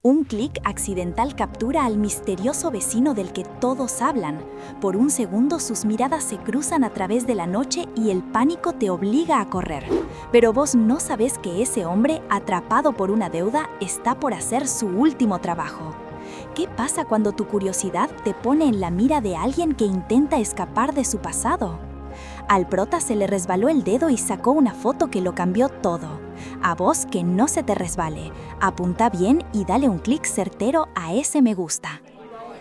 Un clic accidental captura al misterioso vecino del que todos hablan. Por un segundo sus miradas se cruzan a través de la noche y el pánico te obliga a correr. Pero vos no sabés que ese hombre, atrapado por una deuda, está por hacer su último trabajo. ¿Qué pasa cuando tu curiosidad te pone en la mira de alguien que intenta escapar de su pasado? Al prota se le resbaló el dedo y sacó una foto que lo cambió todo. A vos que no se te resbale, apunta bien y dale un clic certero a ese me gusta.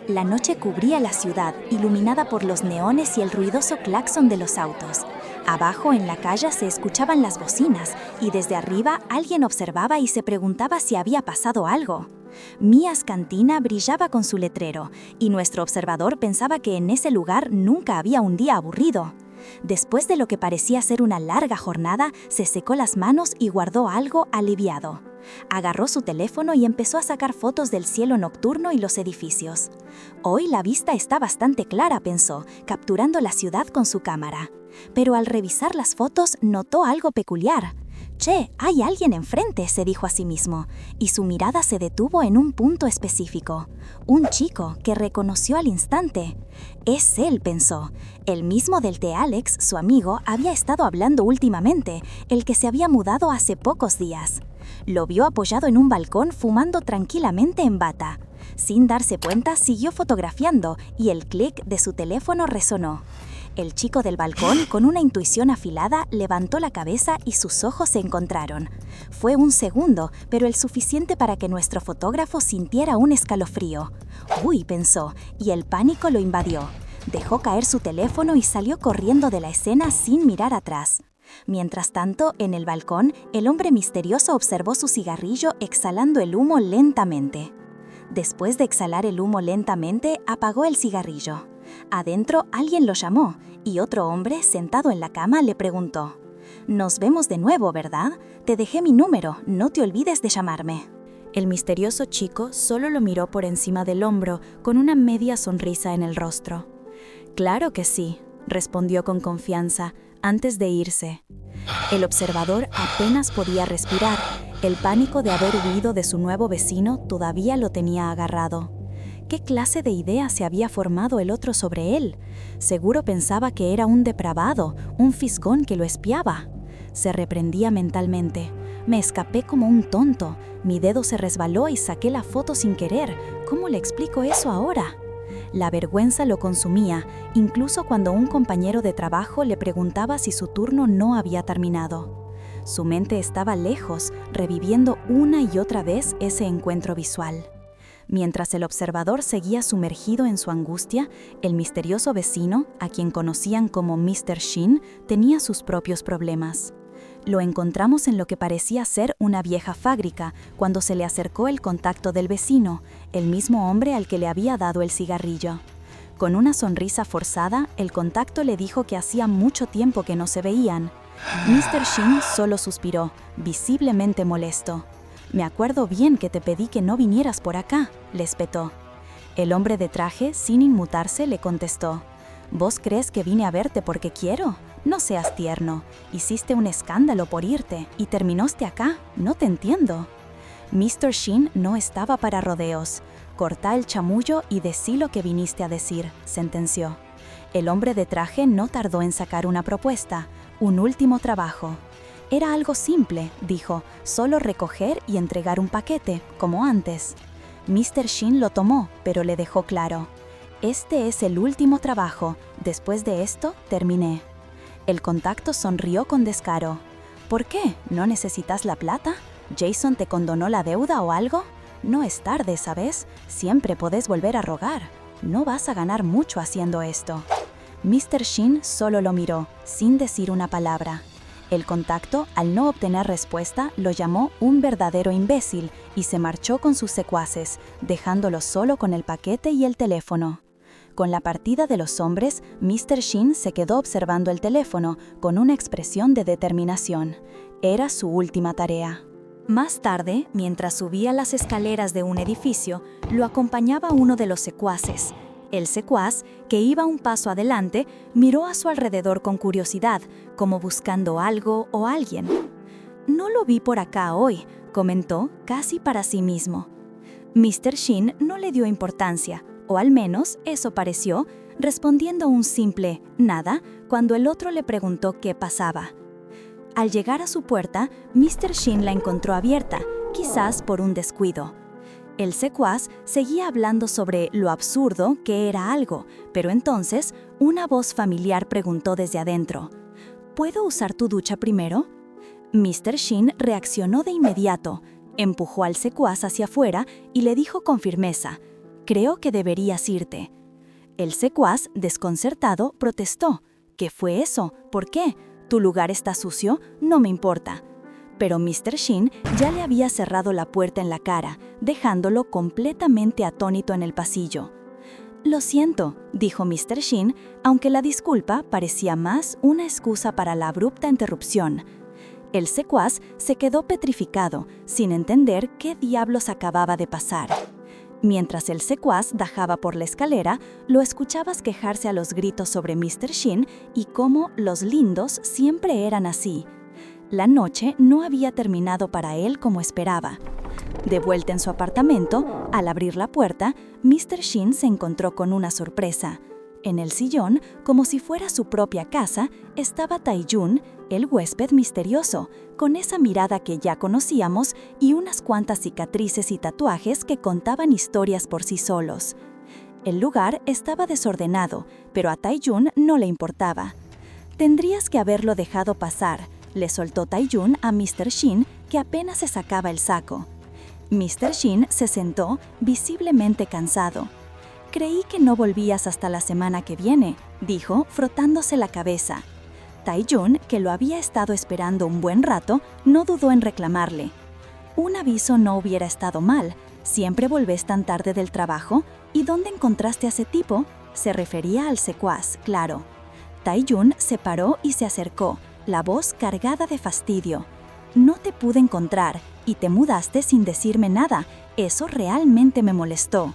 La noche cubría la ciudad, iluminada por los neones y el ruidoso claxon de los autos. Abajo en la calle se escuchaban las bocinas y desde arriba alguien observaba y se preguntaba si había pasado algo. Mías Cantina brillaba con su letrero y nuestro observador pensaba que en ese lugar nunca había un día aburrido. Después de lo que parecía ser una larga jornada, se secó las manos y guardó algo aliviado. Agarró su teléfono y empezó a sacar fotos del cielo nocturno y los edificios. Hoy la vista está bastante clara, pensó, capturando la ciudad con su cámara. Pero al revisar las fotos notó algo peculiar. «Che, hay alguien enfrente», se dijo a sí mismo, y su mirada se detuvo en un punto específico. Un chico que reconoció al instante. «Es él», pensó, el mismo del que Alex, su amigo, había estado hablando últimamente, el que se había mudado hace pocos días. Lo vio apoyado en un balcón fumando tranquilamente en bata. Sin darse cuenta, siguió fotografiando y el clic de su teléfono resonó. El chico del balcón, con una intuición afilada, levantó la cabeza y sus ojos se encontraron. Fue un segundo, pero el suficiente para que nuestro fotógrafo sintiera un escalofrío. «Uy», pensó, y el pánico lo invadió. Dejó caer su teléfono y salió corriendo de la escena sin mirar atrás. Mientras tanto, en el balcón, el hombre misterioso observó su cigarrillo exhalando el humo lentamente. Después de exhalar el humo lentamente, apagó el cigarrillo. Adentro alguien lo llamó y otro hombre, sentado en la cama, le preguntó: «Nos vemos de nuevo, ¿verdad? Te dejé mi número, no te olvides de llamarme». El misterioso chico solo lo miró por encima del hombro, con una media sonrisa en el rostro. «Claro que sí», respondió con confianza, antes de irse. El observador apenas podía respirar. El pánico de haber huido de su nuevo vecino todavía lo tenía agarrado. ¿Qué clase de idea se había formado el otro sobre él? Seguro pensaba que era un depravado, un fisgón que lo espiaba. Se reprendía mentalmente. «Me escapé como un tonto. Mi dedo se resbaló y saqué la foto sin querer. ¿Cómo le explico eso ahora?». La vergüenza lo consumía, incluso cuando un compañero de trabajo le preguntaba si su turno no había terminado. Su mente estaba lejos, reviviendo una y otra vez ese encuentro visual. Mientras el observador seguía sumergido en su angustia, el misterioso vecino, a quien conocían como Mr. Sheen, tenía sus propios problemas. Lo encontramos en lo que parecía ser una vieja fábrica, cuando se le acercó el contacto del vecino, el mismo hombre al que le había dado el cigarrillo. Con una sonrisa forzada, el contacto le dijo que hacía mucho tiempo que no se veían. Mr. Sheen solo suspiró, visiblemente molesto. «Me acuerdo bien que te pedí que no vinieras por acá», le espetó. El hombre de traje, sin inmutarse, le contestó: «¿Vos crees que vine a verte porque quiero? No seas tierno. Hiciste un escándalo por irte y terminaste acá. No te entiendo». Mr. Sheen no estaba para rodeos. «Cortá el chamullo y decí lo que viniste a decir», sentenció. El hombre de traje no tardó en sacar una propuesta, un último trabajo. Era algo simple, dijo, solo recoger y entregar un paquete, como antes. Mr. Sheen lo tomó, pero le dejó claro: «Este es el último trabajo. Después de esto, terminé». El contacto sonrió con descaro. «¿Por qué? ¿No necesitas la plata? ¿Jason te condonó la deuda o algo? No es tarde, ¿sabes? Siempre podés volver a rogar. No vas a ganar mucho haciendo esto». Mr. Sheen solo lo miró, sin decir una palabra. El contacto, al no obtener respuesta, lo llamó un verdadero imbécil y se marchó con sus secuaces, dejándolo solo con el paquete y el teléfono. Con la partida de los hombres, Mr. Sheen se quedó observando el teléfono con una expresión de determinación. Era su última tarea. Más tarde, mientras subía las escaleras de un edificio, lo acompañaba uno de los secuaces. El secuaz, que iba un paso adelante, miró a su alrededor con curiosidad, como buscando algo o alguien. «No lo vi por acá hoy», comentó, casi para sí mismo. Mr. Shin no le dio importancia, o al menos eso pareció, respondiendo un simple «nada» cuando el otro le preguntó qué pasaba. Al llegar a su puerta, Mr. Shin la encontró abierta, quizás por un descuido. El secuaz seguía hablando sobre lo absurdo que era algo, pero entonces una voz familiar preguntó desde adentro: ¿Puedo usar tu ducha primero? Mr. Shin reaccionó de inmediato, empujó al secuaz hacia afuera y le dijo con firmeza: «Creo que deberías irte». El secuaz, desconcertado, protestó: «¿Qué fue eso? ¿Por qué? ¿Tu lugar está sucio? No me importa». Pero Mr. Shin ya le había cerrado la puerta en la cara, dejándolo completamente atónito en el pasillo. «Lo siento», dijo Mr. Shin, aunque la disculpa parecía más una excusa para la abrupta interrupción. El secuaz se quedó petrificado, sin entender qué diablos acababa de pasar. Mientras el secuaz bajaba por la escalera, lo escuchabas quejarse a los gritos sobre Mr. Shin y cómo los lindos siempre eran así. La noche no había terminado para él como esperaba. De vuelta en su apartamento, al abrir la puerta, Mr. Shin se encontró con una sorpresa. En el sillón, como si fuera su propia casa, estaba Tae-jun, el huésped misterioso, con esa mirada que ya conocíamos y unas cuantas cicatrices y tatuajes que contaban historias por sí solos. El lugar estaba desordenado, pero a Tae-jun no le importaba. «Tendrías que haberlo dejado pasar», le soltó Tae-jun a Mr. Shin, que apenas se sacaba el saco. Mr. Shin se sentó, visiblemente cansado. «Creí que no volvías hasta la semana que viene», dijo, frotándose la cabeza. Tae-jun, que lo había estado esperando un buen rato, no dudó en reclamarle. «Un aviso no hubiera estado mal. ¿Siempre volvés tan tarde del trabajo? ¿Y dónde encontraste a ese tipo?», se refería al secuaz, claro. Tae-jun se paró y se acercó, la voz cargada de fastidio. «No te pude encontrar y te mudaste sin decirme nada. Eso realmente me molestó».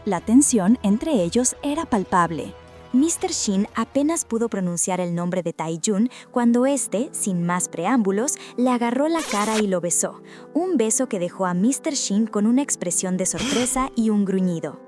La tensión entre ellos era palpable. Mr. Shin apenas pudo pronunciar el nombre de Tae-jun cuando éste, sin más preámbulos, le agarró la cara y lo besó. Un beso que dejó a Mr. Shin con una expresión de sorpresa y un gruñido.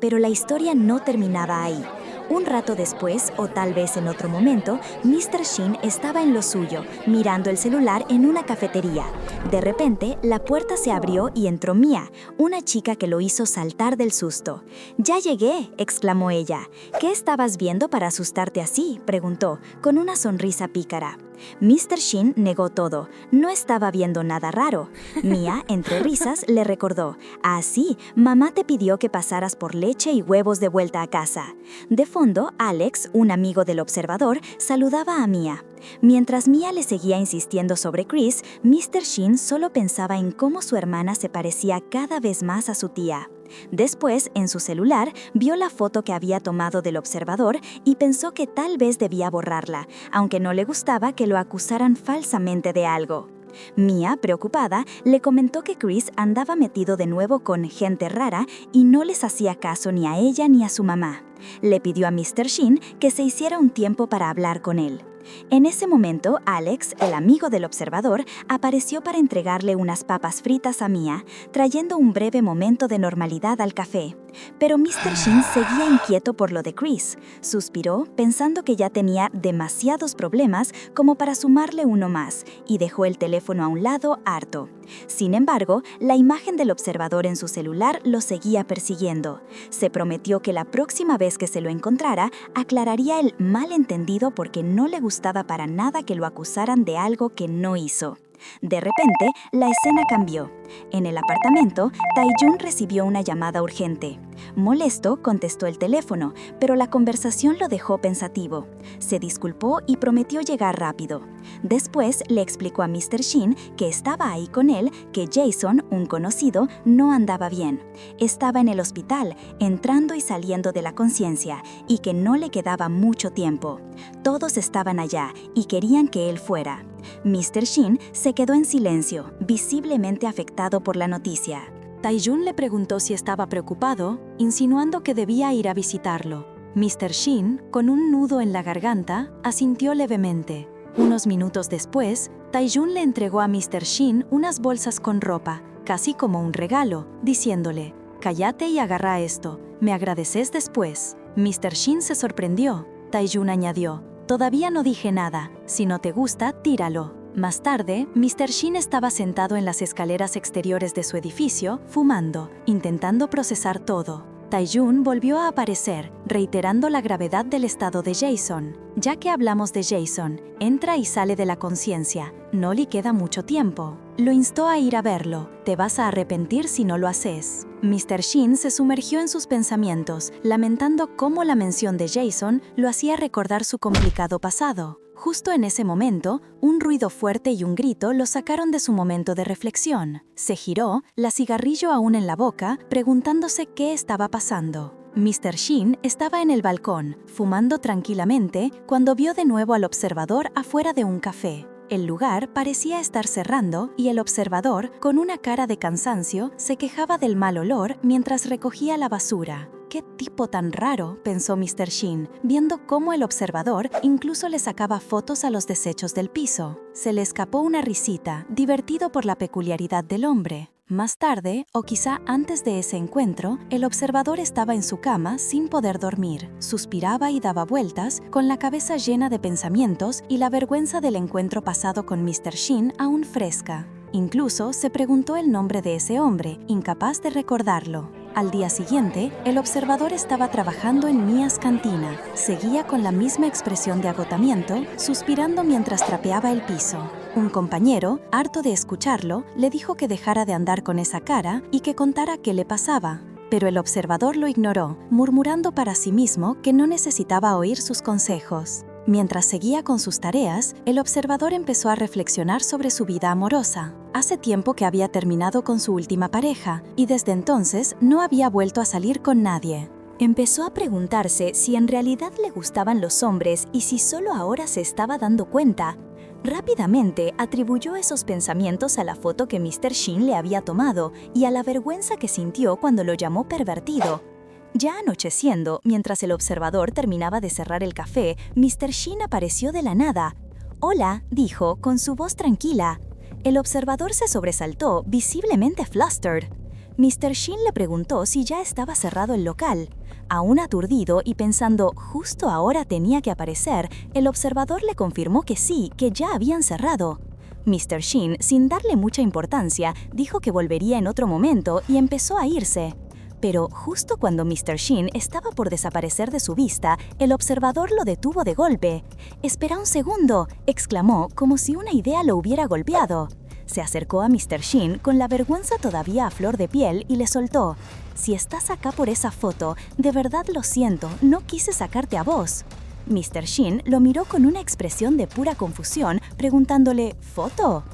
Pero la historia no terminaba ahí. Un rato después, o tal vez en otro momento, Mr. Shin estaba en lo suyo, mirando el celular en una cafetería. De repente, la puerta se abrió y entró Mia, una chica que lo hizo saltar del susto. «¡Ya llegué!», exclamó ella. «¿Qué estabas viendo para asustarte así?», preguntó, con una sonrisa pícara. Mr. Shin negó todo. No estaba viendo nada raro. Mia, entre risas, le recordó: «Ah, sí, mamá te pidió que pasaras por leche y huevos de vuelta a casa». De fondo, Alex, un amigo del observador, saludaba a Mia. Mientras Mia le seguía insistiendo sobre Chris, Mr. Shin solo pensaba en cómo su hermana se parecía cada vez más a su tía. Después, en su celular, vio la foto que había tomado del observador y pensó que tal vez debía borrarla, aunque no le gustaba que lo acusaran falsamente de algo. Mia, preocupada, le comentó que Chris andaba metido de nuevo con gente rara y no les hacía caso ni a ella ni a su mamá. Le pidió a Mr. Shin que se hiciera un tiempo para hablar con él. En ese momento, Alex, el amigo del observador, apareció para entregarle unas papas fritas a Mia, trayendo un breve momento de normalidad al café. Pero Mr. Shin seguía inquieto por lo de Chris. Suspiró, pensando que ya tenía demasiados problemas como para sumarle uno más, y dejó el teléfono a un lado, harto. Sin embargo, la imagen del observador en su celular lo seguía persiguiendo. Se prometió que la próxima vez que se lo encontrara, aclararía el malentendido porque no le gustaba para nada que lo acusaran de algo que no hizo. De repente, la escena cambió. En el apartamento, Tae-jun recibió una llamada urgente. Molesto, contestó el teléfono, pero la conversación lo dejó pensativo. Se disculpó y prometió llegar rápido. Después le explicó a Mr. Shin, que estaba ahí con él, que Jason, un conocido, no andaba bien. Estaba en el hospital, entrando y saliendo de la conciencia, y que no le quedaba mucho tiempo. Todos estaban allá y querían que él fuera. Mr. Shin se quedó en silencio, visiblemente afectado por la noticia. Tae-jun le preguntó si estaba preocupado, insinuando que debía ir a visitarlo. Mr. Shin, con un nudo en la garganta, asintió levemente. Unos minutos después, Tae-jun le entregó a Mr. Shin unas bolsas con ropa. casi como un regalo, diciéndole, «Cállate y agarra esto, me agradeces después». Mr. Shin se sorprendió. Tae-jun añadió, «Todavía no dije nada, si no te gusta, tíralo». Más tarde, Mr. Shin estaba sentado en las escaleras exteriores de su edificio, fumando, intentando procesar todo. Tae-jun volvió a aparecer, reiterando la gravedad del estado de Jason. Ya que hablamos de Jason, entra y sale de la conciencia. No le queda mucho tiempo. Lo instó a ir a verlo. Te vas a arrepentir si no lo haces. Mr. Shin se sumergió en sus pensamientos, lamentando cómo la mención de Jason lo hacía recordar su complicado pasado. Justo en ese momento, un ruido fuerte y un grito lo sacaron de su momento de reflexión. Se giró, la cigarrillo aún en la boca, preguntándose qué estaba pasando. Mr. Shin estaba en el balcón, fumando tranquilamente, cuando vio de nuevo al observador afuera de un café. El lugar parecía estar cerrando y el observador, con una cara de cansancio, se quejaba del mal olor mientras recogía la basura. «¿Qué tipo tan raro?», pensó Mr. Shin, viendo cómo el observador incluso le sacaba fotos a los desechos del piso. Se le escapó una risita, divertido por la peculiaridad del hombre. Más tarde, o quizá antes de ese encuentro, el observador estaba en su cama sin poder dormir. Suspiraba y daba vueltas, con la cabeza llena de pensamientos y la vergüenza del encuentro pasado con Mr. Shin aún fresca. Incluso se preguntó el nombre de ese hombre, incapaz de recordarlo. Al día siguiente, el observador estaba trabajando en Mia's cantina. Seguía con la misma expresión de agotamiento, suspirando mientras trapeaba el piso. Un compañero, harto de escucharlo, le dijo que dejara de andar con esa cara y que contara qué le pasaba. Pero el observador lo ignoró, murmurando para sí mismo que no necesitaba oír sus consejos. Mientras seguía con sus tareas, el observador empezó a reflexionar sobre su vida amorosa. Hace tiempo que había terminado con su última pareja y desde entonces no había vuelto a salir con nadie. Empezó a preguntarse si en realidad le gustaban los hombres y si solo ahora se estaba dando cuenta. Rápidamente atribuyó esos pensamientos a la foto que Mr. Shin le había tomado y a la vergüenza que sintió cuando lo llamó pervertido. Ya anocheciendo, mientras el observador terminaba de cerrar el café, Mr. Shin apareció de la nada. «Hola», dijo, con su voz tranquila. El observador se sobresaltó, visiblemente flustered. Mr. Shin le preguntó si ya estaba cerrado el local. Aún aturdido y pensando justo ahora tenía que aparecer, el observador le confirmó que sí, que ya habían cerrado. Mr. Shin, sin darle mucha importancia, dijo que volvería en otro momento y empezó a irse. Pero justo cuando Mr. Shin estaba por desaparecer de su vista, el observador lo detuvo de golpe. «Espera un segundo», exclamó, como si una idea lo hubiera golpeado. Se acercó a Mr. Shin con la vergüenza todavía a flor de piel y le soltó. «Si estás acá por esa foto, de verdad lo siento, no quise sacarte a vos». Mr. Shin lo miró con una expresión de pura confusión, preguntándole, «¿Foto?».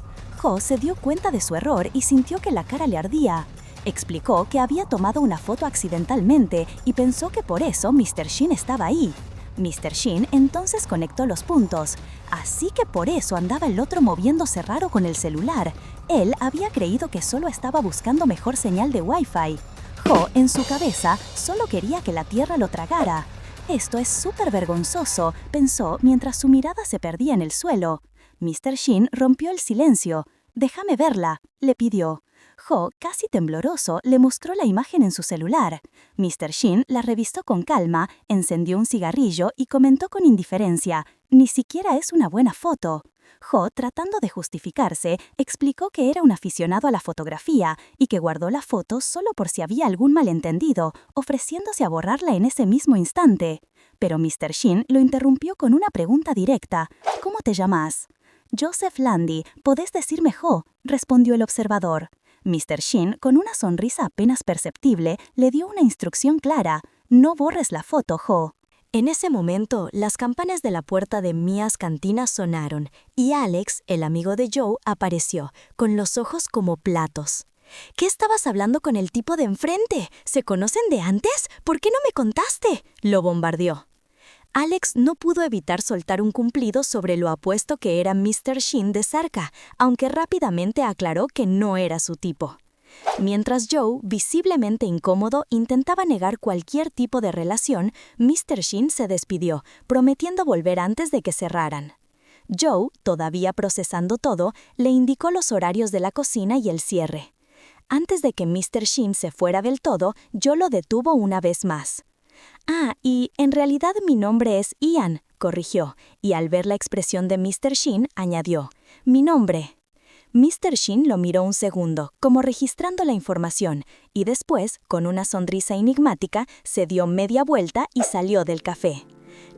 Ho se dio cuenta de su error y sintió que la cara le ardía. Explicó que había tomado una foto accidentalmente y pensó que por eso Mr. Shin estaba ahí. Mr. Shin entonces conectó los puntos. Así que por eso andaba el otro moviéndose raro con el celular. Él había creído que solo estaba buscando mejor señal de Wi-Fi. Ho, en su cabeza, solo quería que la tierra lo tragara. «Esto es súper vergonzoso», pensó mientras su mirada se perdía en el suelo. Mr. Shin rompió el silencio. «Déjame verla», le pidió. Ho, casi tembloroso, le mostró la imagen en su celular. Mr. Shin la revisó con calma, encendió un cigarrillo y comentó con indiferencia, «Ni siquiera es una buena foto». Ho, tratando de justificarse, explicó que era un aficionado a la fotografía y que guardó la foto solo por si había algún malentendido, ofreciéndose a borrarla en ese mismo instante. Pero Mr. Shin lo interrumpió con una pregunta directa. «¿Cómo te llamas?» «Joseph Landy, podés decirme Ho», respondió el observador. Mr. Shin, con una sonrisa apenas perceptible, le dio una instrucción clara: «No borres la foto, Ho». En ese momento, las campanas de la puerta de Mia's cantina sonaron, y Alex, el amigo de Joe, apareció, con los ojos como platos. «¿Qué estabas hablando con el tipo de enfrente? ¿Se conocen de antes? ¿Por qué no me contaste?», lo bombardeó. Alex no pudo evitar soltar un cumplido sobre lo apuesto que era Mr. Shin de cerca, aunque rápidamente aclaró que no era su tipo. Mientras Joe, visiblemente incómodo, intentaba negar cualquier tipo de relación, Mr. Shin se despidió, prometiendo volver antes de que cerraran. Joe, todavía procesando todo, le indicó los horarios de la cocina y el cierre. Antes de que Mr. Shin se fuera del todo, yo lo detuvo una vez más. «Ah, y en realidad mi nombre es Ian», corrigió, y al ver la expresión de Mr. Shin, añadió, «Mi nombre». Mr. Shin lo miró un segundo, como registrando la información, y después, con una sonrisa enigmática, se dio media vuelta y salió del café.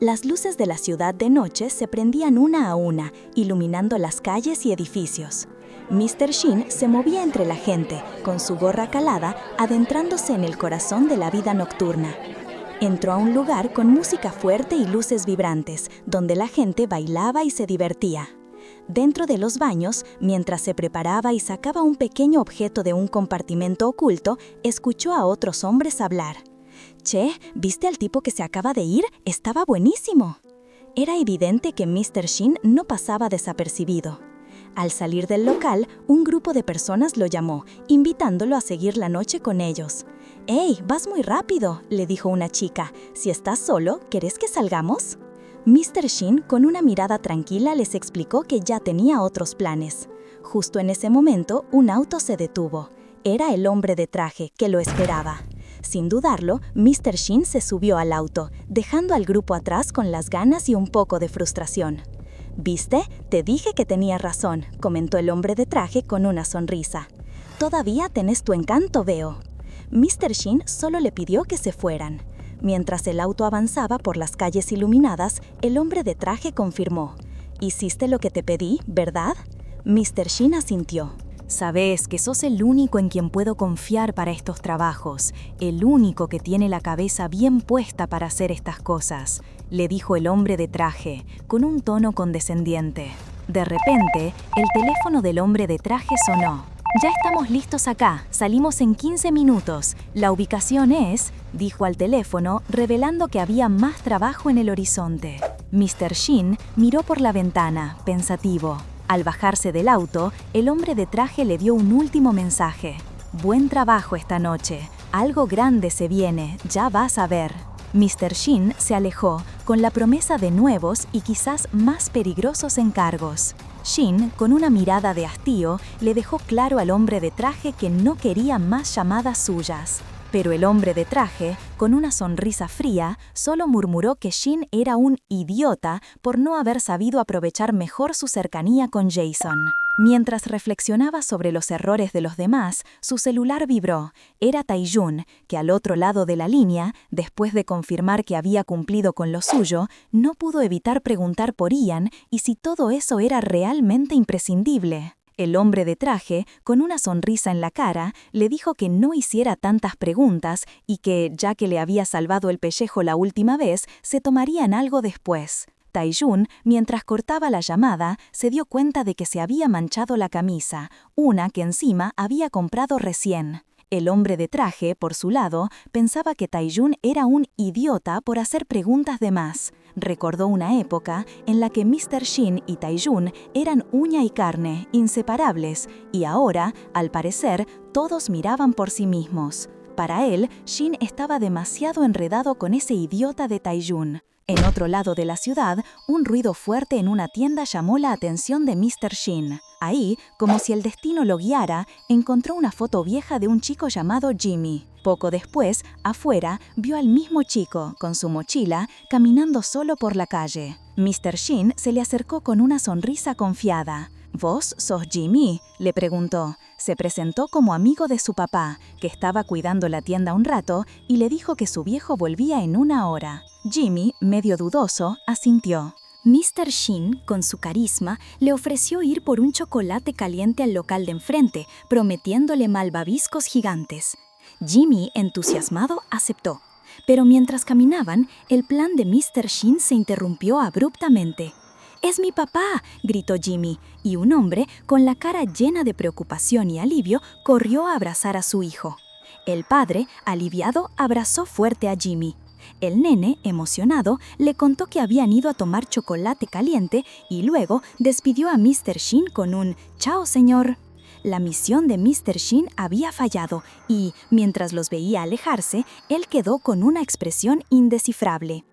Las luces de la ciudad de noche se prendían una a una, iluminando las calles y edificios. Mr. Shin se movía entre la gente, con su gorra calada, adentrándose en el corazón de la vida nocturna. Entró a un lugar con música fuerte y luces vibrantes, donde la gente bailaba y se divertía. Dentro de los baños, mientras se preparaba y sacaba un pequeño objeto de un compartimento oculto, escuchó a otros hombres hablar. «Che, ¿viste al tipo que se acaba de ir? Estaba buenísimo». Era evidente que Mr. Shin no pasaba desapercibido. Al salir del local, un grupo de personas lo llamó, invitándolo a seguir la noche con ellos. «¡Hey, vas muy rápido!», le dijo una chica. «Si estás solo, ¿querés que salgamos?». Mr. Shin, con una mirada tranquila, les explicó que ya tenía otros planes. Justo en ese momento, un auto se detuvo. Era el hombre de traje, que lo esperaba. Sin dudarlo, Mr. Shin se subió al auto, dejando al grupo atrás con las ganas y un poco de frustración. «¿Viste? Te dije que tenía razón», comentó el hombre de traje con una sonrisa. «Todavía tenés tu encanto, veo». Mr. Shin solo le pidió que se fueran. Mientras el auto avanzaba por las calles iluminadas, el hombre de traje confirmó. «Hiciste lo que te pedí, ¿verdad?». Mr. Shin asintió. «Sabes que sos el único en quien puedo confiar para estos trabajos, el único que tiene la cabeza bien puesta para hacer estas cosas», le dijo el hombre de traje, con un tono condescendiente. De repente, el teléfono del hombre de traje sonó. «Ya estamos listos acá, salimos en 15 minutos. La ubicación es», dijo al teléfono, revelando que había más trabajo en el horizonte. Mr. Shin miró por la ventana, pensativo. Al bajarse del auto, el hombre de traje le dio un último mensaje. «Buen trabajo esta noche. Algo grande se viene, ya vas a ver». Mr. Shin se alejó, con la promesa de nuevos y quizás más peligrosos encargos. Shin, con una mirada de hastío, le dejó claro al hombre de traje que no quería más llamadas suyas. Pero el hombre de traje, con una sonrisa fría, solo murmuró que Shin era un idiota por no haber sabido aprovechar mejor su cercanía con Jason. Mientras reflexionaba sobre los errores de los demás, su celular vibró. Era Tae-jun, que al otro lado de la línea, después de confirmar que había cumplido con lo suyo, no pudo evitar preguntar por Ian y si todo eso era realmente imprescindible. El hombre de traje, con una sonrisa en la cara, le dijo que no hiciera tantas preguntas y que, ya que le había salvado el pellejo la última vez, se tomarían algo después. Tae-jun, mientras cortaba la llamada, se dio cuenta de que se había manchado la camisa, una que encima había comprado recién. El hombre de traje, por su lado, pensaba que Tae-jun era un idiota por hacer preguntas de más. Recordó una época en la que Mr. Shin y Tae-jun eran uña y carne, inseparables, y ahora, al parecer, todos miraban por sí mismos. Para él, Shin estaba demasiado enredado con ese idiota de Tae-jun. En otro lado de la ciudad, un ruido fuerte en una tienda llamó la atención de Mr. Shin. Ahí, como si el destino lo guiara, encontró una foto vieja de un chico llamado Jimmy. Poco después, afuera, vio al mismo chico, con su mochila, caminando solo por la calle. Mr. Shin se le acercó con una sonrisa confiada. «¿Vos sos Jimmy?», le preguntó. Se presentó como amigo de su papá, que estaba cuidando la tienda un rato, y le dijo que su viejo volvía en 1 hora. Jimmy, medio dudoso, asintió. Mr. Shin, con su carisma, le ofreció ir por un chocolate caliente al local de enfrente, prometiéndole malvaviscos gigantes. Jimmy, entusiasmado, aceptó. Pero mientras caminaban, el plan de Mr. Shin se interrumpió abruptamente. «¡Es mi papá!», gritó Jimmy, y un hombre, con la cara llena de preocupación y alivio, corrió a abrazar a su hijo. El padre, aliviado, abrazó fuerte a Jimmy. El nene, emocionado, le contó que habían ido a tomar chocolate caliente y luego despidió a Mr. Shin con un «Chao, señor». La misión de Mr. Shin había fallado y, mientras los veía alejarse, él quedó con una expresión indescifrable.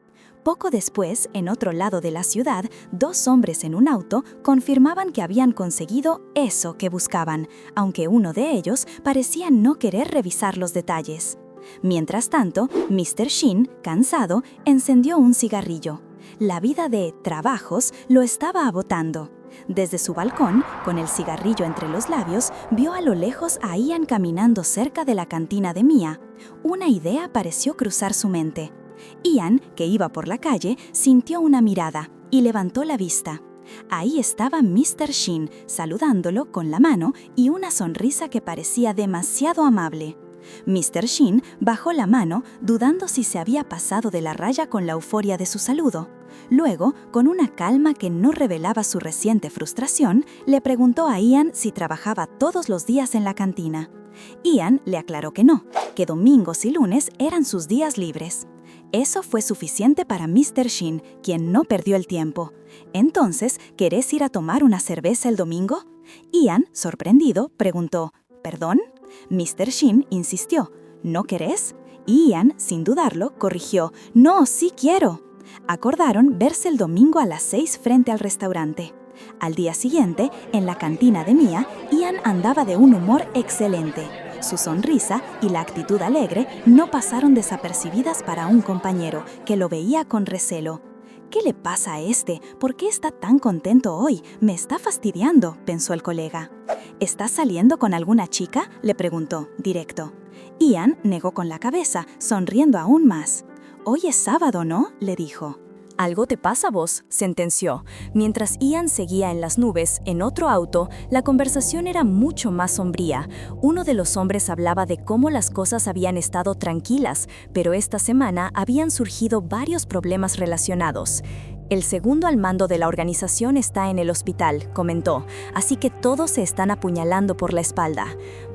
Poco después, en otro lado de la ciudad, 2 hombres en un auto confirmaban que habían conseguido eso que buscaban, aunque uno de ellos parecía no querer revisar los detalles. Mientras tanto, Mr. Sheen, cansado, encendió un cigarrillo. La vida de trabajos lo estaba agotando. Desde su balcón, con el cigarrillo entre los labios, vio a lo lejos a Ian caminando cerca de la cantina de Mia. Una idea pareció cruzar su mente. Ian, que iba por la calle, sintió una mirada y levantó la vista. Ahí estaba Mr. Sheen, saludándolo con la mano y una sonrisa que parecía demasiado amable. Mr. Sheen bajó la mano, dudando si se había pasado de la raya con la euforia de su saludo. Luego, con una calma que no revelaba su reciente frustración, le preguntó a Ian si trabajaba todos los días en la cantina. Ian le aclaró que no, que domingos y lunes eran sus días libres. Eso fue suficiente para Mr. Sheen, quien no perdió el tiempo. «Entonces, ¿querés ir a tomar una cerveza el domingo?» Ian, sorprendido, preguntó, «¿Perdón?» Mr. Sheen insistió, «¿No querés?» Ian, sin dudarlo, corrigió, «No, sí quiero». Acordaron verse el domingo a las 6 frente al restaurante. Al día siguiente, en la cantina de Mia, Ian andaba de un humor excelente. Su sonrisa y la actitud alegre no pasaron desapercibidas para un compañero, que lo veía con recelo. «¿Qué le pasa a este? ¿Por qué está tan contento hoy? Me está fastidiando», pensó el colega. «¿Estás saliendo con alguna chica?», le preguntó, directo. Ian negó con la cabeza, sonriendo aún más. «Hoy es sábado, ¿no?», le dijo. «Algo te pasa, vos», sentenció. Mientras Ian seguía en las nubes, en otro auto, la conversación era mucho más sombría. Uno de los hombres hablaba de cómo las cosas habían estado tranquilas, pero esta semana habían surgido varios problemas relacionados. «El segundo al mando de la organización está en el hospital», comentó, «así que todos se están apuñalando por la espalda».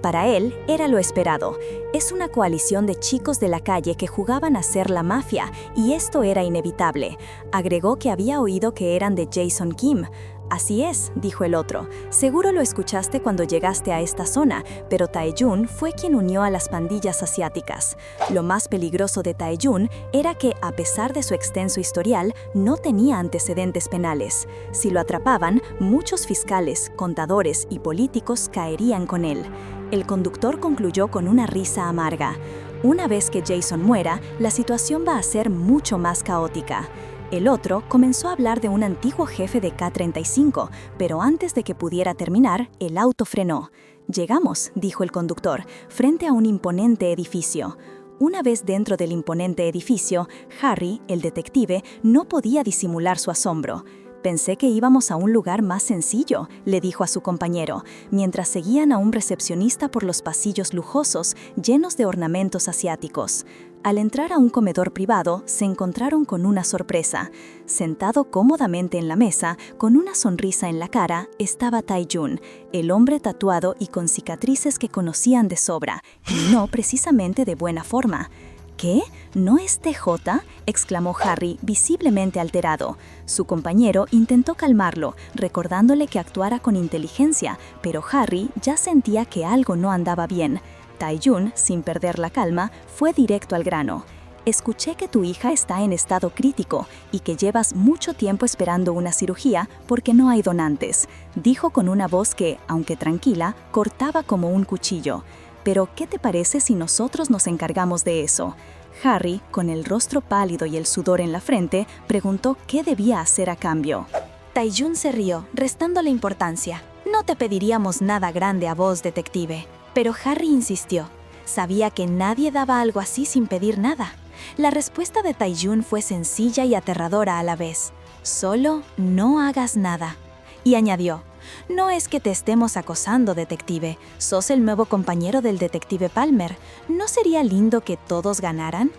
Para él, era lo esperado. Es una coalición de chicos de la calle que jugaban a ser la mafia, y esto era inevitable. Agregó que había oído que eran de Jason Kim. «Así es», dijo el otro. «Seguro lo escuchaste cuando llegaste a esta zona, pero Tae-jun fue quien unió a las pandillas asiáticas». Lo más peligroso de Tae-jun era que, a pesar de su extenso historial, no tenía antecedentes penales. Si lo atrapaban, muchos fiscales, contadores y políticos caerían con él. El conductor concluyó con una risa amarga. «Una vez que Jason muera, la situación va a ser mucho más caótica». El otro comenzó a hablar de un antiguo jefe de K-35, pero antes de que pudiera terminar, el auto frenó. «Llegamos», dijo el conductor, frente a un imponente edificio. Una vez dentro del imponente edificio, Harry, el detective, no podía disimular su asombro. «Pensé que íbamos a un lugar más sencillo», le dijo a su compañero, mientras seguían a un recepcionista por los pasillos lujosos, llenos de ornamentos asiáticos. Al entrar a un comedor privado, se encontraron con una sorpresa. Sentado cómodamente en la mesa, con una sonrisa en la cara, estaba Tae-jun, el hombre tatuado y con cicatrices que conocían de sobra, y no precisamente de buena forma. «¿Qué? ¿No es TJ?», exclamó Harry, visiblemente alterado. Su compañero intentó calmarlo, recordándole que actuara con inteligencia, pero Harry ya sentía que algo no andaba bien. Tae-jun, sin perder la calma, fue directo al grano. «Escuché que tu hija está en estado crítico y que llevas mucho tiempo esperando una cirugía porque no hay donantes», dijo con una voz que, aunque tranquila, cortaba como un cuchillo. «Pero, ¿qué te parece si nosotros nos encargamos de eso?». Harry, con el rostro pálido y el sudor en la frente, preguntó qué debía hacer a cambio. Tae-jun se rió, restándole importancia. «No te pediríamos nada grande a vos, detective». Pero Harry insistió. Sabía que nadie daba algo así sin pedir nada. La respuesta de Tae-jun fue sencilla y aterradora a la vez. «Solo no hagas nada». Y añadió, «No es que te estemos acosando, detective. Sos el nuevo compañero del detective Palmer. ¿No sería lindo que todos ganaran?».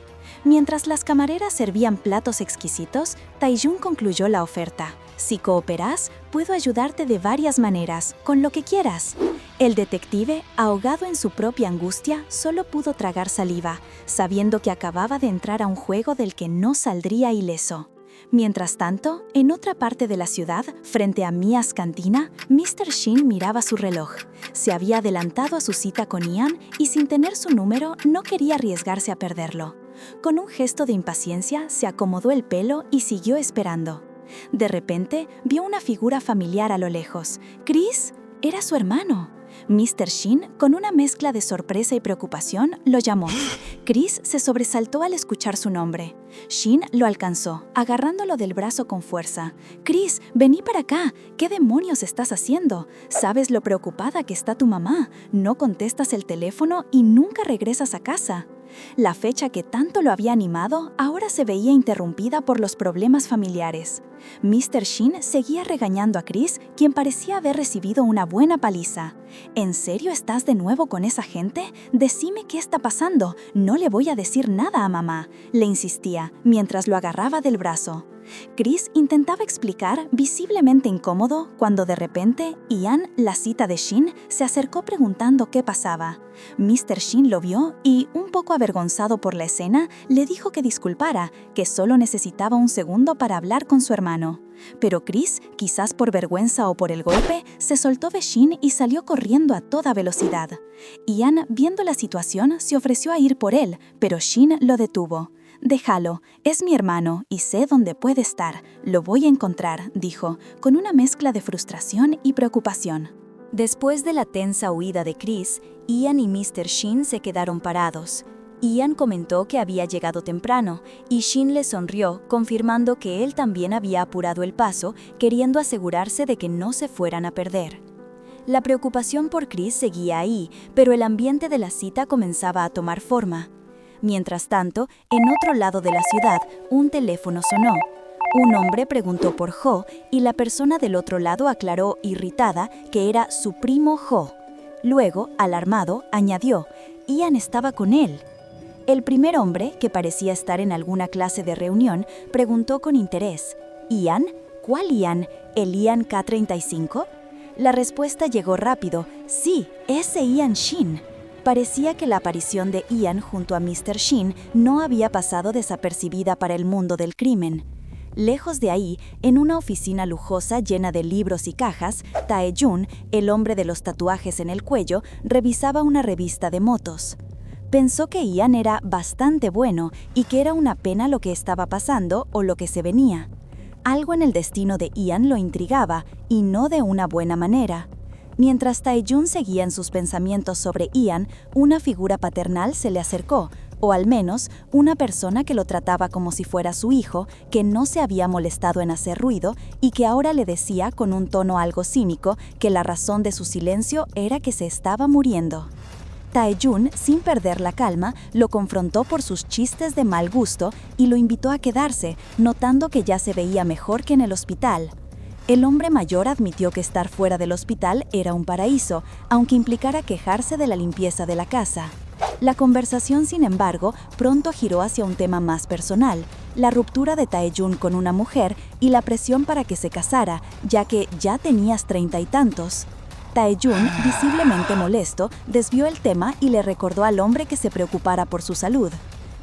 Mientras las camareras servían platos exquisitos, Tae-jun concluyó la oferta. «Si cooperás, puedo ayudarte de varias maneras, con lo que quieras». El detective, ahogado en su propia angustia, solo pudo tragar saliva, sabiendo que acababa de entrar a un juego del que no saldría ileso. Mientras tanto, en otra parte de la ciudad, frente a Mia's cantina, Mr. Sheen miraba su reloj. Se había adelantado a su cita con Ian y sin tener su número no quería arriesgarse a perderlo. Con un gesto de impaciencia, se acomodó el pelo y siguió esperando. De repente, vio una figura familiar a lo lejos. «¿Chris?» Era su hermano. Mr. Shin, con una mezcla de sorpresa y preocupación, lo llamó. Chris se sobresaltó al escuchar su nombre. Shin lo alcanzó, agarrándolo del brazo con fuerza. «Chris, vení para acá. ¿Qué demonios estás haciendo? ¿Sabes lo preocupada que está tu mamá? No contestas el teléfono y nunca regresas a casa». La fecha que tanto lo había animado ahora se veía interrumpida por los problemas familiares. Mr. Shin seguía regañando a Chris, quien parecía haber recibido una buena paliza. «¿En serio estás de nuevo con esa gente? Decime qué está pasando. No le voy a decir nada a mamá», le insistía, mientras lo agarraba del brazo. Chris intentaba explicar, visiblemente incómodo, cuando de repente Ian, la cita de Shin, se acercó preguntando qué pasaba. Mr. Shin lo vio y, un poco avergonzado por la escena, le dijo que disculpara, que solo necesitaba un segundo para hablar con su hermano. Pero Chris, quizás por vergüenza o por el golpe, se soltó de Shin y salió corriendo a toda velocidad. Ian, viendo la situación, se ofreció a ir por él, pero Shin lo detuvo. «Déjalo, es mi hermano y sé dónde puede estar. Lo voy a encontrar», dijo, con una mezcla de frustración y preocupación. Después de la tensa huida de Chris, Ian y Mr. Shin se quedaron parados. Ian comentó que había llegado temprano y Shin le sonrió, confirmando que él también había apurado el paso, queriendo asegurarse de que no se fueran a perder. La preocupación por Chris seguía ahí, pero el ambiente de la cita comenzaba a tomar forma. Mientras tanto, en otro lado de la ciudad, un teléfono sonó. Un hombre preguntó por Jo y la persona del otro lado aclaró, irritada, que era su primo Jo. Luego, alarmado, añadió, Ian estaba con él. El primer hombre, que parecía estar en alguna clase de reunión, preguntó con interés, ¿Ian? ¿Cuál Ian? ¿El Ian K-35? La respuesta llegó rápido, sí, ese Ian Shin. Parecía que la aparición de Ian junto a Mr. Shin no había pasado desapercibida para el mundo del crimen. Lejos de ahí, en una oficina lujosa llena de libros y cajas, Tae-jun, el hombre de los tatuajes en el cuello, revisaba una revista de motos. Pensó que Ian era bastante bueno y que era una pena lo que estaba pasando o lo que se venía. Algo en el destino de Ian lo intrigaba, y no de una buena manera. Mientras Tae-jun seguía en sus pensamientos sobre Ian, una figura paternal se le acercó, o al menos una persona que lo trataba como si fuera su hijo, que no se había molestado en hacer ruido y que ahora le decía con un tono algo cínico que la razón de su silencio era que se estaba muriendo. Tae-jun, sin perder la calma, lo confrontó por sus chistes de mal gusto y lo invitó a quedarse, notando que ya se veía mejor que en el hospital. El hombre mayor admitió que estar fuera del hospital era un paraíso, aunque implicara quejarse de la limpieza de la casa. La conversación, sin embargo, pronto giró hacia un tema más personal, la ruptura de Tae-jun con una mujer y la presión para que se casara, ya que ya tenías 30 y tantos. Tae-jun, visiblemente molesto, desvió el tema y le recordó al hombre que se preocupara por su salud.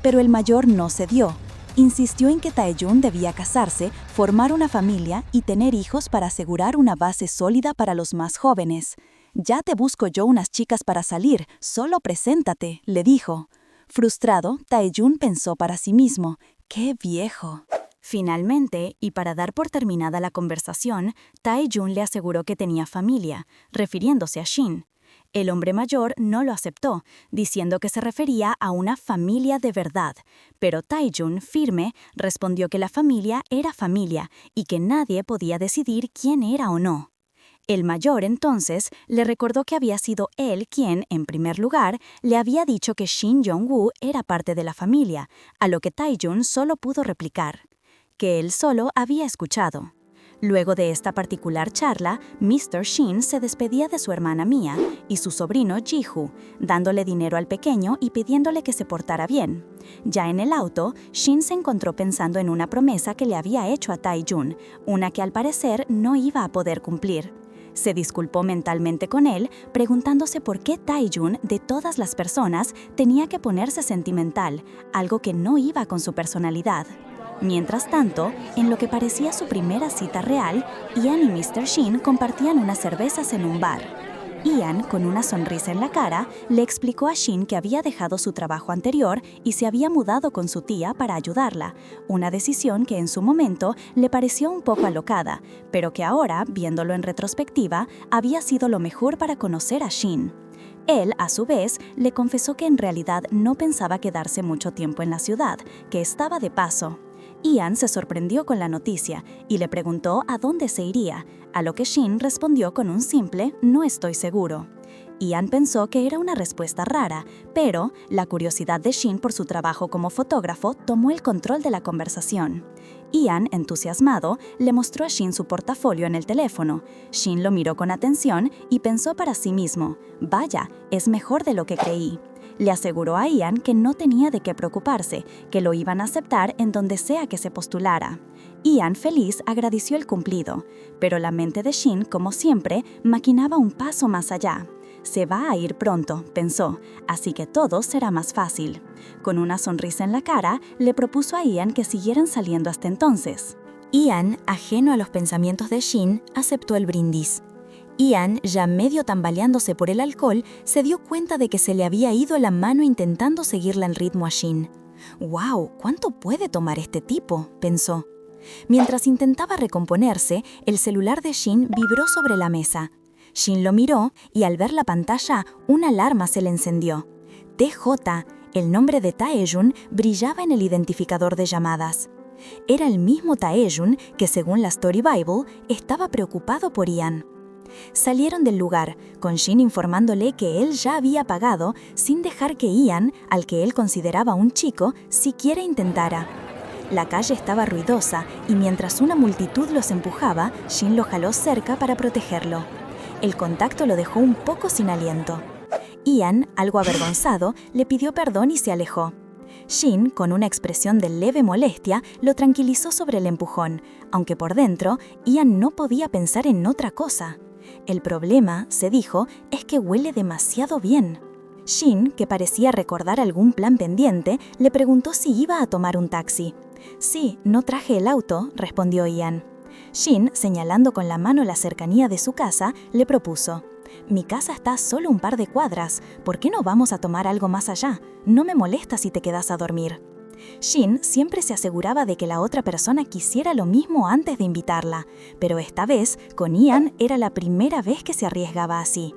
Pero el mayor no cedió. Insistió en que Tae-jun debía casarse, formar una familia y tener hijos para asegurar una base sólida para los más jóvenes. «Ya te busco yo unas chicas para salir, solo preséntate», le dijo. Frustrado, Tae-jun pensó para sí mismo, «¡Qué viejo!». Finalmente, y para dar por terminada la conversación, Tae-jun le aseguró que tenía familia, refiriéndose a Shin. El hombre mayor no lo aceptó, diciendo que se refería a una familia de verdad, pero Tae-jun, firme, respondió que la familia era familia y que nadie podía decidir quién era o no. El mayor, entonces, le recordó que había sido él quien, en primer lugar, le había dicho que Shin Jong-woo era parte de la familia, a lo que Tae-jun solo pudo replicar, que él solo había escuchado. Luego de esta particular charla, Mr. Shin se despedía de su hermana Mia y su sobrino Ji-hoo, dándole dinero al pequeño y pidiéndole que se portara bien. Ya en el auto, Shin se encontró pensando en una promesa que le había hecho a Tae-jun, una que al parecer no iba a poder cumplir. Se disculpó mentalmente con él, preguntándose por qué Tae-jun, de todas las personas, tenía que ponerse sentimental, algo que no iba con su personalidad. Mientras tanto, en lo que parecía su primera cita real, Ian y Mr. Shin compartían unas cervezas en un bar. Ian, con una sonrisa en la cara, le explicó a Shin que había dejado su trabajo anterior y se había mudado con su tía para ayudarla, una decisión que en su momento le pareció un poco alocada, pero que ahora, viéndolo en retrospectiva, había sido lo mejor para conocer a Shin. Él, a su vez, le confesó que en realidad no pensaba quedarse mucho tiempo en la ciudad, que estaba de paso. Ian se sorprendió con la noticia y le preguntó a dónde se iría, a lo que Shin respondió con un simple «no estoy seguro». Ian pensó que era una respuesta rara, pero la curiosidad de Shin por su trabajo como fotógrafo tomó el control de la conversación. Ian, entusiasmado, le mostró a Shin su portafolio en el teléfono. Shin lo miró con atención y pensó para sí mismo, «Vaya, es mejor de lo que creí». Le aseguró a Ian que no tenía de qué preocuparse, que lo iban a aceptar en donde sea que se postulara. Ian, feliz, agradeció el cumplido, pero la mente de Shin, como siempre, maquinaba un paso más allá. Se va a ir pronto, pensó, así que todo será más fácil. Con una sonrisa en la cara, le propuso a Ian que siguieran saliendo hasta entonces. Ian, ajeno a los pensamientos de Shin, aceptó el brindis. Ian, ya medio tambaleándose por el alcohol, se dio cuenta de que se le había ido la mano intentando seguirle el ritmo a Shin. «¡Wow! ¿Cuánto puede tomar este tipo?», pensó. Mientras intentaba recomponerse, el celular de Shin vibró sobre la mesa. Shin lo miró y al ver la pantalla, una alarma se le encendió. TJ, el nombre de Taeyun, brillaba en el identificador de llamadas. Era el mismo Taeyun que, según la Story Bible, estaba preocupado por Ian. Salieron del lugar, con Shin informándole que él ya había pagado, sin dejar que Ian, al que él consideraba un chico, siquiera intentara. La calle estaba ruidosa y mientras una multitud los empujaba, Shin lo jaló cerca para protegerlo. El contacto lo dejó un poco sin aliento. Ian, algo avergonzado, le pidió perdón y se alejó. Shin, con una expresión de leve molestia, lo tranquilizó sobre el empujón, aunque por dentro, Ian no podía pensar en otra cosa. El problema, se dijo, es que huele demasiado bien. Shin, que parecía recordar algún plan pendiente, le preguntó si iba a tomar un taxi. «Sí, no traje el auto», respondió Ian. Shin, señalando con la mano la cercanía de su casa, le propuso: «Mi casa está a solo un par de cuadras, ¿por qué no vamos a tomar algo más allá? No me molesta si te quedas a dormir». Shin siempre se aseguraba de que la otra persona quisiera lo mismo antes de invitarla, pero esta vez, con Ian, era la primera vez que se arriesgaba así.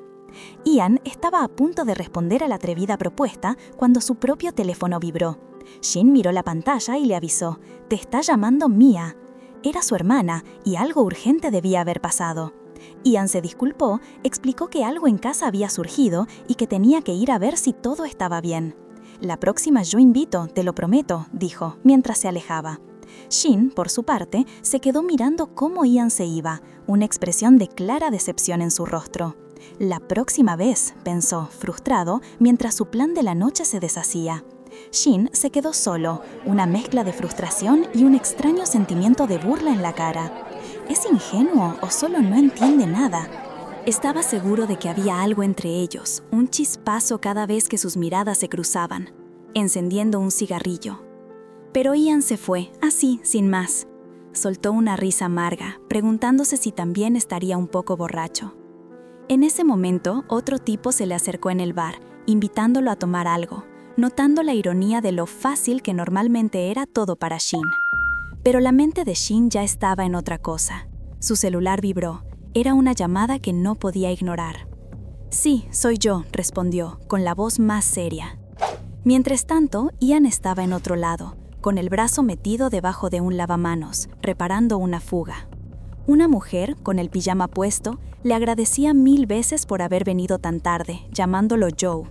Ian estaba a punto de responder a la atrevida propuesta cuando su propio teléfono vibró. Shin miró la pantalla y le avisó: «Te está llamando Mia». Era su hermana y algo urgente debía haber pasado. Ian se disculpó, explicó que algo en casa había surgido y que tenía que ir a ver si todo estaba bien. «La próxima yo invito, te lo prometo», dijo, mientras se alejaba. Shin, por su parte, se quedó mirando cómo Ian se iba, una expresión de clara decepción en su rostro. «La próxima vez», pensó, frustrado, mientras su plan de la noche se deshacía. Shin se quedó solo, una mezcla de frustración y un extraño sentimiento de burla en la cara. ¿Es ingenuo o solo no entiende nada? Estaba seguro de que había algo entre ellos, un chispazo cada vez que sus miradas se cruzaban, encendiendo un cigarrillo. Pero Ian se fue, así, sin más. Soltó una risa amarga, preguntándose si también estaría un poco borracho. En ese momento, otro tipo se le acercó en el bar, invitándolo a tomar algo, notando la ironía de lo fácil que normalmente era todo para Shin. Pero la mente de Shin ya estaba en otra cosa. Su celular vibró. Era una llamada que no podía ignorar. «Sí, soy yo», respondió, con la voz más seria. Mientras tanto, Ian estaba en otro lado, con el brazo metido debajo de un lavamanos, reparando una fuga. Una mujer, con el pijama puesto, le agradecía 1000 veces por haber venido tan tarde, llamándolo Joe.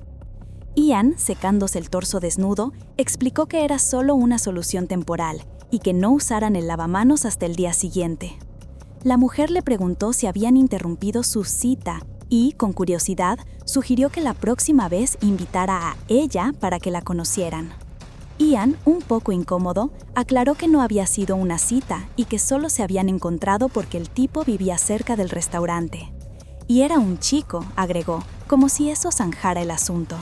Ian, secándose el torso desnudo, explicó que era solo una solución temporal y que no usaran el lavamanos hasta el día siguiente. La mujer le preguntó si habían interrumpido su cita y, con curiosidad, sugirió que la próxima vez invitara a ella para que la conocieran. Ian, un poco incómodo, aclaró que no había sido una cita y que solo se habían encontrado porque el tipo vivía cerca del restaurante. Y era un chico, agregó, como si eso zanjara el asunto.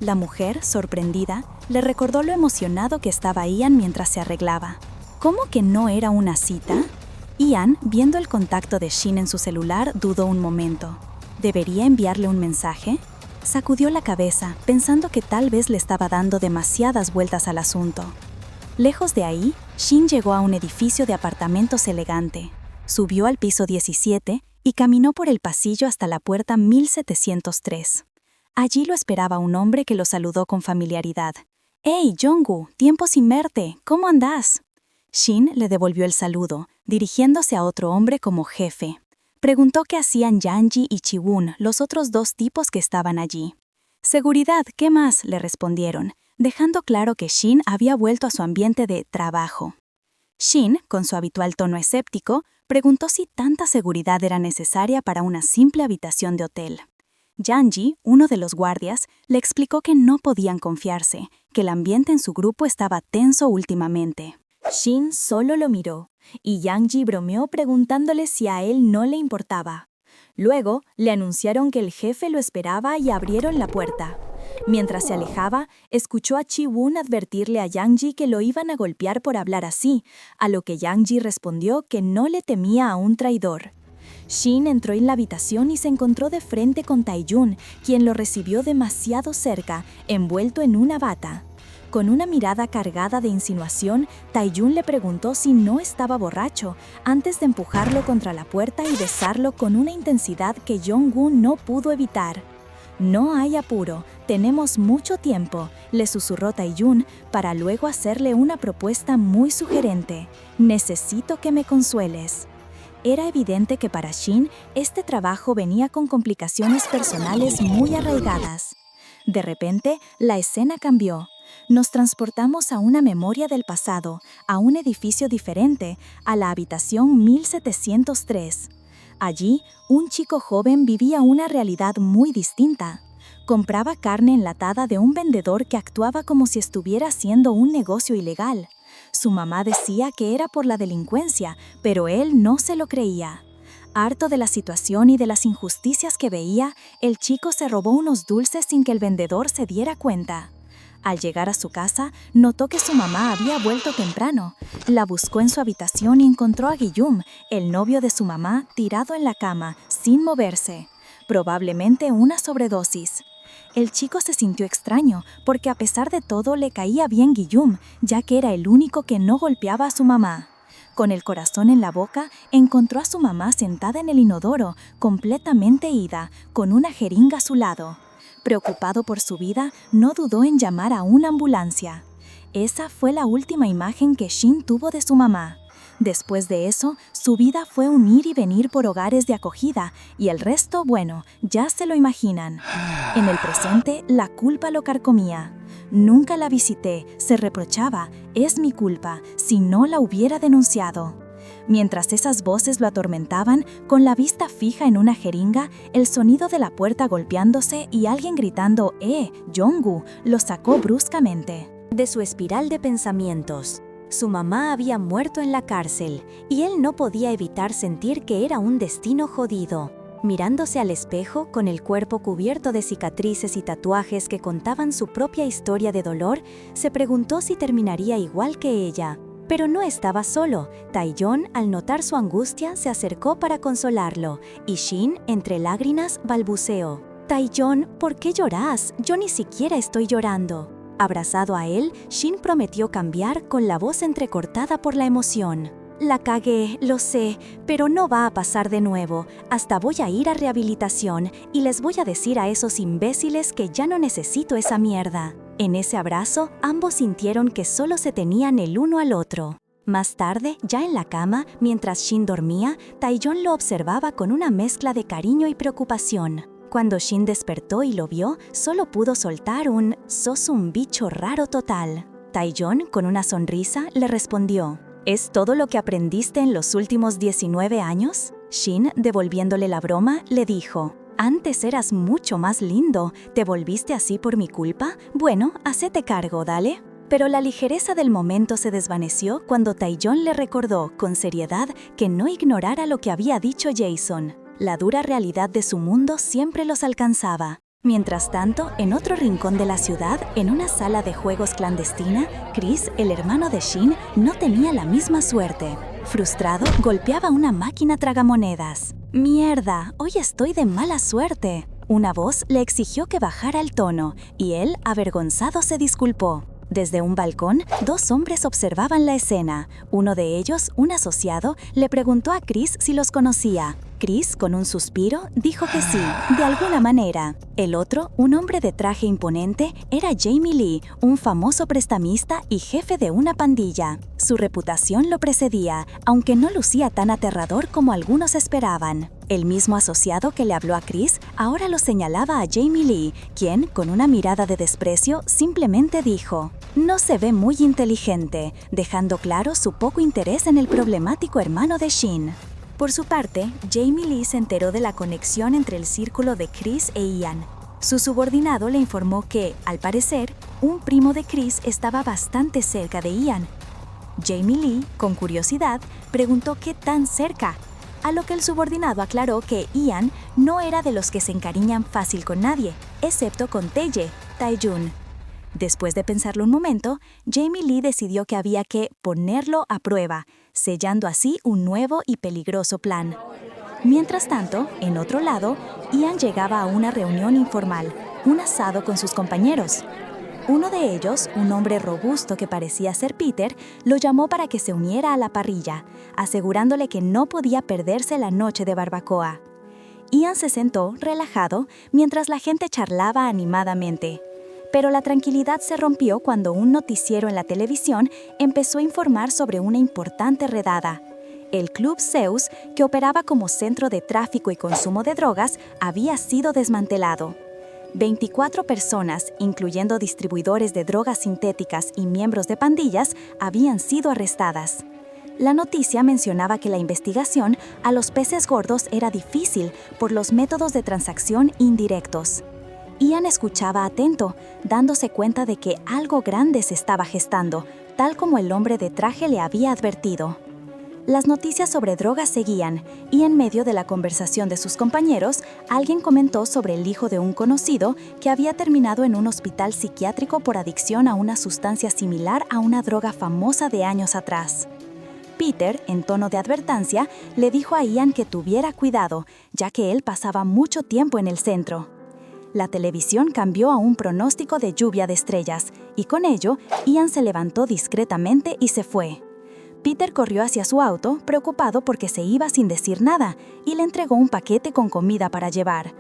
La mujer, sorprendida, le recordó lo emocionado que estaba Ian mientras se arreglaba. ¿Cómo que no era una cita? Ian, viendo el contacto de Shin en su celular, dudó un momento. ¿Debería enviarle un mensaje? Sacudió la cabeza, pensando que tal vez le estaba dando demasiadas vueltas al asunto. Lejos de ahí, Shin llegó a un edificio de apartamentos elegante. Subió al piso 17 y caminó por el pasillo hasta la puerta 1703. Allí lo esperaba un hombre que lo saludó con familiaridad. «¡Hey, Jong-gu! Tiempo sin verte. ¿Cómo andás?» Shin le devolvió el saludo, dirigiéndose a otro hombre como jefe. Preguntó qué hacían Yang-ji y Chi-won, los otros dos tipos que estaban allí. «Seguridad, ¿qué más?», le respondieron, dejando claro que Shin había vuelto a su ambiente de trabajo. Shin, con su habitual tono escéptico, preguntó si tanta seguridad era necesaria para una simple habitación de hotel. Yang-ji, uno de los guardias, le explicó que no podían confiarse, que el ambiente en su grupo estaba tenso últimamente. Shin solo lo miró, y Yang-ji bromeó preguntándole si a él no le importaba. Luego, le anunciaron que el jefe lo esperaba y abrieron la puerta. Mientras se alejaba, escuchó a Chi-won advertirle a Yang-ji que lo iban a golpear por hablar así, a lo que Yang-ji respondió que no le temía a un traidor. Shin entró en la habitación y se encontró de frente con Tae-jun, quien lo recibió demasiado cerca, envuelto en una bata. Con una mirada cargada de insinuación, Tae-jun le preguntó si no estaba borracho, antes de empujarlo contra la puerta y besarlo con una intensidad que Jong-gu no pudo evitar. «No hay apuro, tenemos mucho tiempo», le susurró Tae-jun, para luego hacerle una propuesta muy sugerente. «Necesito que me consueles». Era evidente que para Shin este trabajo venía con complicaciones personales muy arraigadas. De repente, la escena cambió. Nos transportamos a una memoria del pasado, a un edificio diferente, a la habitación 1703. Allí, un chico joven vivía una realidad muy distinta. Compraba carne enlatada de un vendedor que actuaba como si estuviera haciendo un negocio ilegal. Su mamá decía que era por la delincuencia, pero él no se lo creía. Harto de la situación y de las injusticias que veía, el chico se robó unos dulces sin que el vendedor se diera cuenta. Al llegar a su casa, notó que su mamá había vuelto temprano. La buscó en su habitación y encontró a Gi-yum, el novio de su mamá, tirado en la cama, sin moverse. Probablemente una sobredosis. El chico se sintió extraño, porque a pesar de todo le caía bien Gi-yum, ya que era el único que no golpeaba a su mamá. Con el corazón en la boca, encontró a su mamá sentada en el inodoro, completamente ida, con una jeringa a su lado. Preocupado por su vida, no dudó en llamar a una ambulancia. Esa fue la última imagen que Shin tuvo de su mamá. Después de eso, su vida fue un ir y venir por hogares de acogida, y el resto, bueno, ya se lo imaginan. En el presente, la culpa lo carcomía. «Nunca la visité», se reprochaba, «es mi culpa, si no la hubiera denunciado». Mientras esas voces lo atormentaban, con la vista fija en una jeringa, el sonido de la puerta golpeándose y alguien gritando «Jong-gu», lo sacó bruscamente de su espiral de pensamientos. Su mamá había muerto en la cárcel, y él no podía evitar sentir que era un destino jodido. Mirándose al espejo, con el cuerpo cubierto de cicatrices y tatuajes que contaban su propia historia de dolor, se preguntó si terminaría igual que ella. Pero no estaba solo. Tae-jun, al notar su angustia, se acercó para consolarlo, y Shin, entre lágrimas, balbuceó: «Tae-jun, ¿por qué llorás? Yo ni siquiera estoy llorando». Abrazado a él, Shin prometió cambiar, con la voz entrecortada por la emoción. «La cagué, lo sé, pero no va a pasar de nuevo. Hasta voy a ir a rehabilitación y les voy a decir a esos imbéciles que ya no necesito esa mierda». En ese abrazo, ambos sintieron que solo se tenían el uno al otro. Más tarde, ya en la cama, mientras Shin dormía, Tae-jun lo observaba con una mezcla de cariño y preocupación. Cuando Shin despertó y lo vio, solo pudo soltar un «sos un bicho raro total». Tae-jun, con una sonrisa, le respondió: «¿Es todo lo que aprendiste en los últimos 19 años?» Shin, devolviéndole la broma, le dijo: «Antes eras mucho más lindo. ¿Te volviste así por mi culpa? Bueno, hacete cargo, dale». Pero la ligereza del momento se desvaneció cuando Tae-jun le recordó, con seriedad, que no ignorara lo que había dicho Jason. La dura realidad de su mundo siempre los alcanzaba. Mientras tanto, en otro rincón de la ciudad, en una sala de juegos clandestina, Chris, el hermano de Shin, no tenía la misma suerte. Frustrado, golpeaba una máquina tragamonedas. Mierda, hoy estoy de mala suerte. Una voz le exigió que bajara el tono, y él, avergonzado, se disculpó. Desde un balcón, dos hombres observaban la escena. Uno de ellos, un asociado, le preguntó a Chris si los conocía. Chris, con un suspiro, dijo que sí, de alguna manera. El otro, un hombre de traje imponente, era Jamie Lee, un famoso prestamista y jefe de una pandilla. Su reputación lo precedía, aunque no lucía tan aterrador como algunos esperaban. El mismo asociado que le habló a Chris ahora lo señalaba a Jamie Lee, quien, con una mirada de desprecio, simplemente dijo: «No se ve muy inteligente», dejando claro su poco interés en el problemático hermano de Shin. Por su parte, Jamie Lee se enteró de la conexión entre el círculo de Chris e Ian. Su subordinado le informó que, al parecer, un primo de Chris estaba bastante cerca de Ian. Jamie Lee, con curiosidad, preguntó qué tan cerca, a lo que el subordinado aclaró que Ian no era de los que se encariñan fácil con nadie, excepto con Tae-jun. Después de pensarlo un momento, Jamie Lee decidió que había que ponerlo a prueba, sellando así un nuevo y peligroso plan. Mientras tanto, en otro lado, Ian llegaba a una reunión informal, un asado con sus compañeros. Uno de ellos, un hombre robusto que parecía ser Peter, lo llamó para que se uniera a la parrilla, asegurándole que no podía perderse la noche de barbacoa. Ian se sentó, relajado, mientras la gente charlaba animadamente. Pero la tranquilidad se rompió cuando un noticiero en la televisión empezó a informar sobre una importante redada. El Club Zeus, que operaba como centro de tráfico y consumo de drogas, había sido desmantelado. 24 personas, incluyendo distribuidores de drogas sintéticas y miembros de pandillas, habían sido arrestadas. La noticia mencionaba que la investigación a los peces gordos era difícil por los métodos de transacción indirectos. Ian escuchaba atento, dándose cuenta de que algo grande se estaba gestando, tal como el hombre de traje le había advertido. Las noticias sobre drogas seguían, y en medio de la conversación de sus compañeros, alguien comentó sobre el hijo de un conocido que había terminado en un hospital psiquiátrico por adicción a una sustancia similar a una droga famosa de años atrás. Peter, en tono de advertencia, le dijo a Ian que tuviera cuidado, ya que él pasaba mucho tiempo en el centro. La televisión cambió a un pronóstico de lluvia de estrellas, y con ello, Ian se levantó discretamente y se fue. Peter corrió hacia su auto, preocupado porque se iba sin decir nada, y le entregó un paquete con comida para llevar.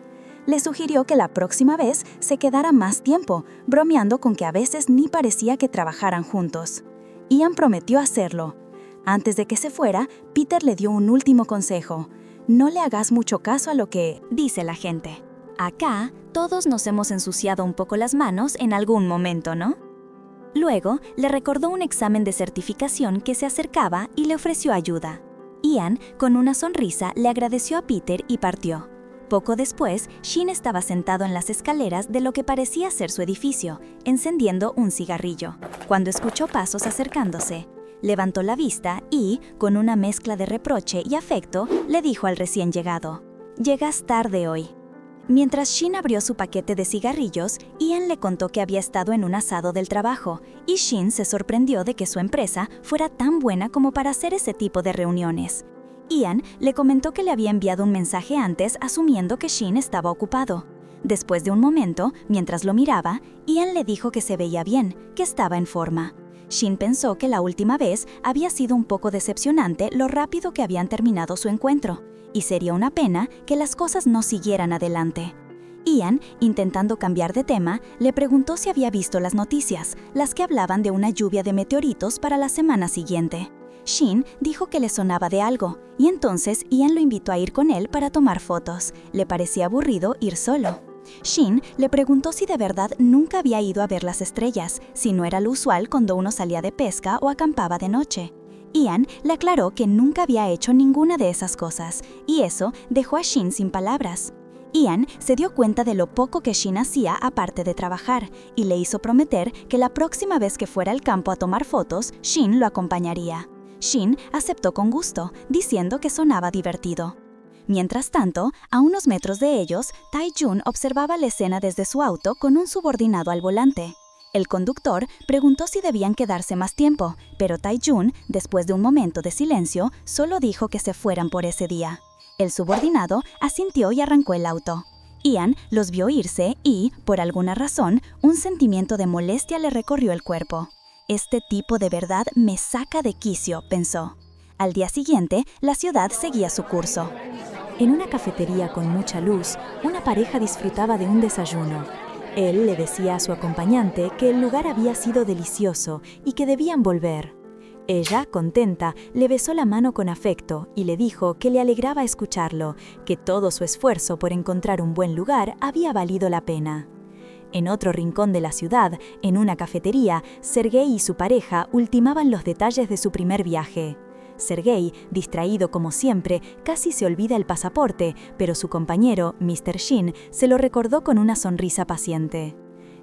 Le sugirió que la próxima vez se quedara más tiempo, bromeando con que a veces ni parecía que trabajaran juntos. Ian prometió hacerlo. Antes de que se fuera, Peter le dio un último consejo: no le hagas mucho caso a lo que dice la gente. Acá, todos nos hemos ensuciado un poco las manos en algún momento, ¿no? Luego, le recordó un examen de certificación que se acercaba y le ofreció ayuda. Ian, con una sonrisa, le agradeció a Peter y partió. Poco después, Shin estaba sentado en las escaleras de lo que parecía ser su edificio, encendiendo un cigarrillo, cuando escuchó pasos acercándose. Levantó la vista y, con una mezcla de reproche y afecto, le dijo al recién llegado: «Llegas tarde hoy». Mientras Shin abrió su paquete de cigarrillos, Ian le contó que había estado en un asado del trabajo, y Shin se sorprendió de que su empresa fuera tan buena como para hacer ese tipo de reuniones. Ian le comentó que le había enviado un mensaje antes asumiendo que Shin estaba ocupado. Después de un momento, mientras lo miraba, Ian le dijo que se veía bien, que estaba en forma. Shin pensó que la última vez había sido un poco decepcionante lo rápido que habían terminado su encuentro, y sería una pena que las cosas no siguieran adelante. Ian, intentando cambiar de tema, le preguntó si había visto las noticias, las que hablaban de una lluvia de meteoritos para la semana siguiente. Shin dijo que le sonaba de algo, y entonces Ian lo invitó a ir con él para tomar fotos. Le parecía aburrido ir solo. Shin le preguntó si de verdad nunca había ido a ver las estrellas, si no era lo usual cuando uno salía de pesca o acampaba de noche. Ian le aclaró que nunca había hecho ninguna de esas cosas, y eso dejó a Shin sin palabras. Ian se dio cuenta de lo poco que Shin hacía aparte de trabajar, y le hizo prometer que la próxima vez que fuera al campo a tomar fotos, Shin lo acompañaría. Shin aceptó con gusto, diciendo que sonaba divertido. Mientras tanto, a unos metros de ellos, Tae-jun observaba la escena desde su auto con un subordinado al volante. El conductor preguntó si debían quedarse más tiempo, pero Tae-jun, después de un momento de silencio, solo dijo que se fueran por ese día. El subordinado asintió y arrancó el auto. Ian los vio irse y, por alguna razón, un sentimiento de molestia le recorrió el cuerpo. Este tipo de verdad me saca de quicio, pensó. Al día siguiente, la ciudad seguía su curso. En una cafetería con mucha luz, una pareja disfrutaba de un desayuno. Él le decía a su acompañante que el lugar había sido delicioso y que debían volver. Ella, contenta, le besó la mano con afecto y le dijo que le alegraba escucharlo, que todo su esfuerzo por encontrar un buen lugar había valido la pena. En otro rincón de la ciudad, en una cafetería, Sergei y su pareja ultimaban los detalles de su primer viaje. Sergei, distraído como siempre, casi se olvida el pasaporte, pero su compañero, Mr. Shin, se lo recordó con una sonrisa paciente.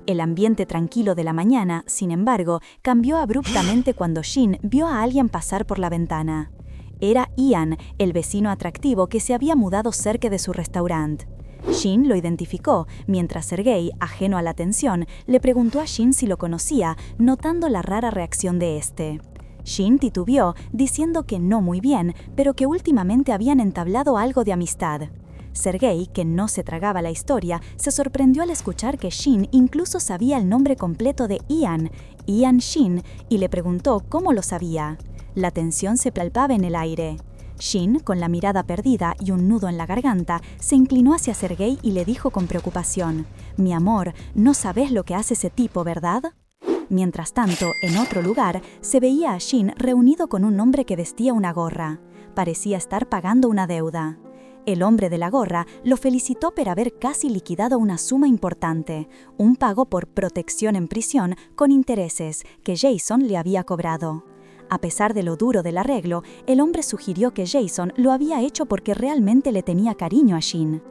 El ambiente tranquilo de la mañana, sin embargo, cambió abruptamente cuando Shin vio a alguien pasar por la ventana. Era Ian, el vecino atractivo que se había mudado cerca de su restaurante. Shin lo identificó, mientras Sergei, ajeno a la atención, le preguntó a Shin si lo conocía, notando la rara reacción de este. Shin titubeó, diciendo que no muy bien, pero que últimamente habían entablado algo de amistad. Sergei, que no se tragaba la historia, se sorprendió al escuchar que Shin incluso sabía el nombre completo de Ian, Ian Shin, y le preguntó cómo lo sabía. La tensión se palpaba en el aire. Shin, con la mirada perdida y un nudo en la garganta, se inclinó hacia Sergei y le dijo con preocupación: «Mi amor, no sabes lo que hace ese tipo, ¿verdad?». Mientras tanto, en otro lugar, se veía a Shin reunido con un hombre que vestía una gorra. Parecía estar pagando una deuda. El hombre de la gorra lo felicitó por haber casi liquidado una suma importante, un pago por protección en prisión con intereses que Jason le había cobrado. A pesar de lo duro del arreglo, el hombre sugirió que Jason lo había hecho porque realmente le tenía cariño a Shin.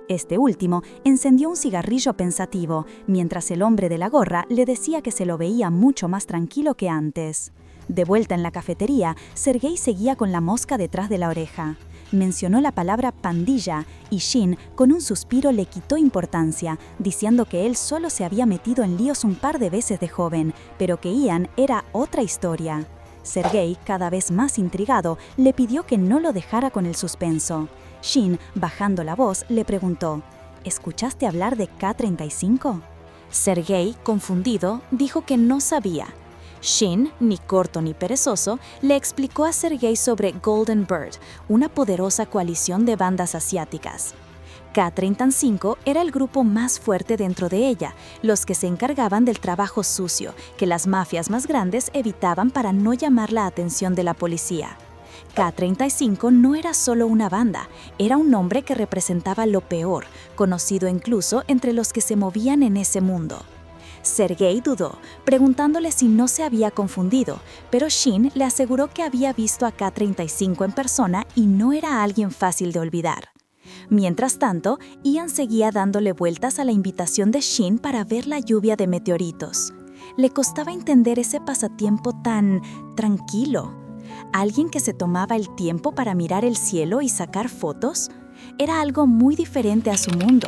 Este último encendió un cigarrillo pensativo, mientras el hombre de la gorra le decía que se lo veía mucho más tranquilo que antes. De vuelta en la cafetería, Sergei seguía con la mosca detrás de la oreja. Mencionó la palabra pandilla y Shin, con un suspiro, le quitó importancia, diciendo que él solo se había metido en líos un par de veces de joven, pero que Ian era otra historia. Sergei, cada vez más intrigado, le pidió que no lo dejara con el suspenso. Shin, bajando la voz, le preguntó: «¿Escuchaste hablar de K-35?» Sergei, confundido, dijo que no sabía. Shin, ni corto ni perezoso, le explicó a Sergei sobre Golden Bird, una poderosa coalición de bandas asiáticas. K-35 era el grupo más fuerte dentro de ella, los que se encargaban del trabajo sucio, que las mafias más grandes evitaban para no llamar la atención de la policía. K-35 no era solo una banda, era un nombre que representaba lo peor, conocido incluso entre los que se movían en ese mundo. Sergei dudó, preguntándole si no se había confundido, pero Shin le aseguró que había visto a K-35 en persona y no era alguien fácil de olvidar. Mientras tanto, Ian seguía dándole vueltas a la invitación de Shin para ver la lluvia de meteoritos. Le costaba entender ese pasatiempo tan tranquilo. ¿Alguien que se tomaba el tiempo para mirar el cielo y sacar fotos? Era algo muy diferente a su mundo.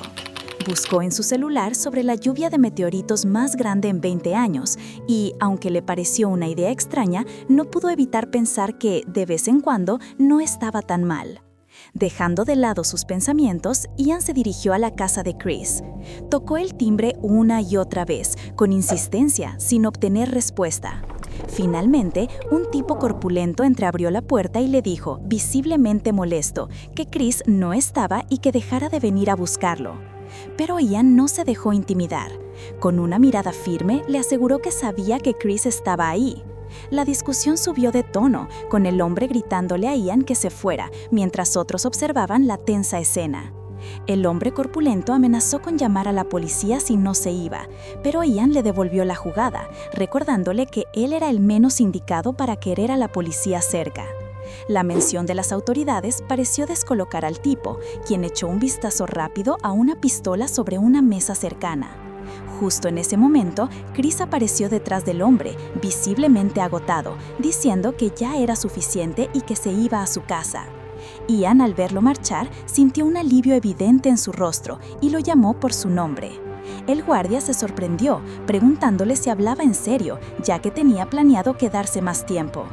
Buscó en su celular sobre la lluvia de meteoritos más grande en 20 años y, aunque le pareció una idea extraña, no pudo evitar pensar que, de vez en cuando, no estaba tan mal. Dejando de lado sus pensamientos, Ian se dirigió a la casa de Chris. Tocó el timbre una y otra vez, con insistencia, sin obtener respuesta. Finalmente, un tipo corpulento entreabrió la puerta y le dijo, visiblemente molesto, que Chris no estaba y que dejara de venir a buscarlo. Pero Ian no se dejó intimidar. Con una mirada firme, le aseguró que sabía que Chris estaba ahí. La discusión subió de tono, con el hombre gritándole a Ian que se fuera, mientras otros observaban la tensa escena. El hombre corpulento amenazó con llamar a la policía si no se iba, pero Ian le devolvió la jugada, recordándole que él era el menos indicado para querer a la policía cerca. La mención de las autoridades pareció descolocar al tipo, quien echó un vistazo rápido a una pistola sobre una mesa cercana. Justo en ese momento, Chris apareció detrás del hombre, visiblemente agotado, diciendo que ya era suficiente y que se iba a su casa. Ian, al verlo marchar, sintió un alivio evidente en su rostro y lo llamó por su nombre. El guardia se sorprendió, preguntándole si hablaba en serio, ya que tenía planeado quedarse más tiempo.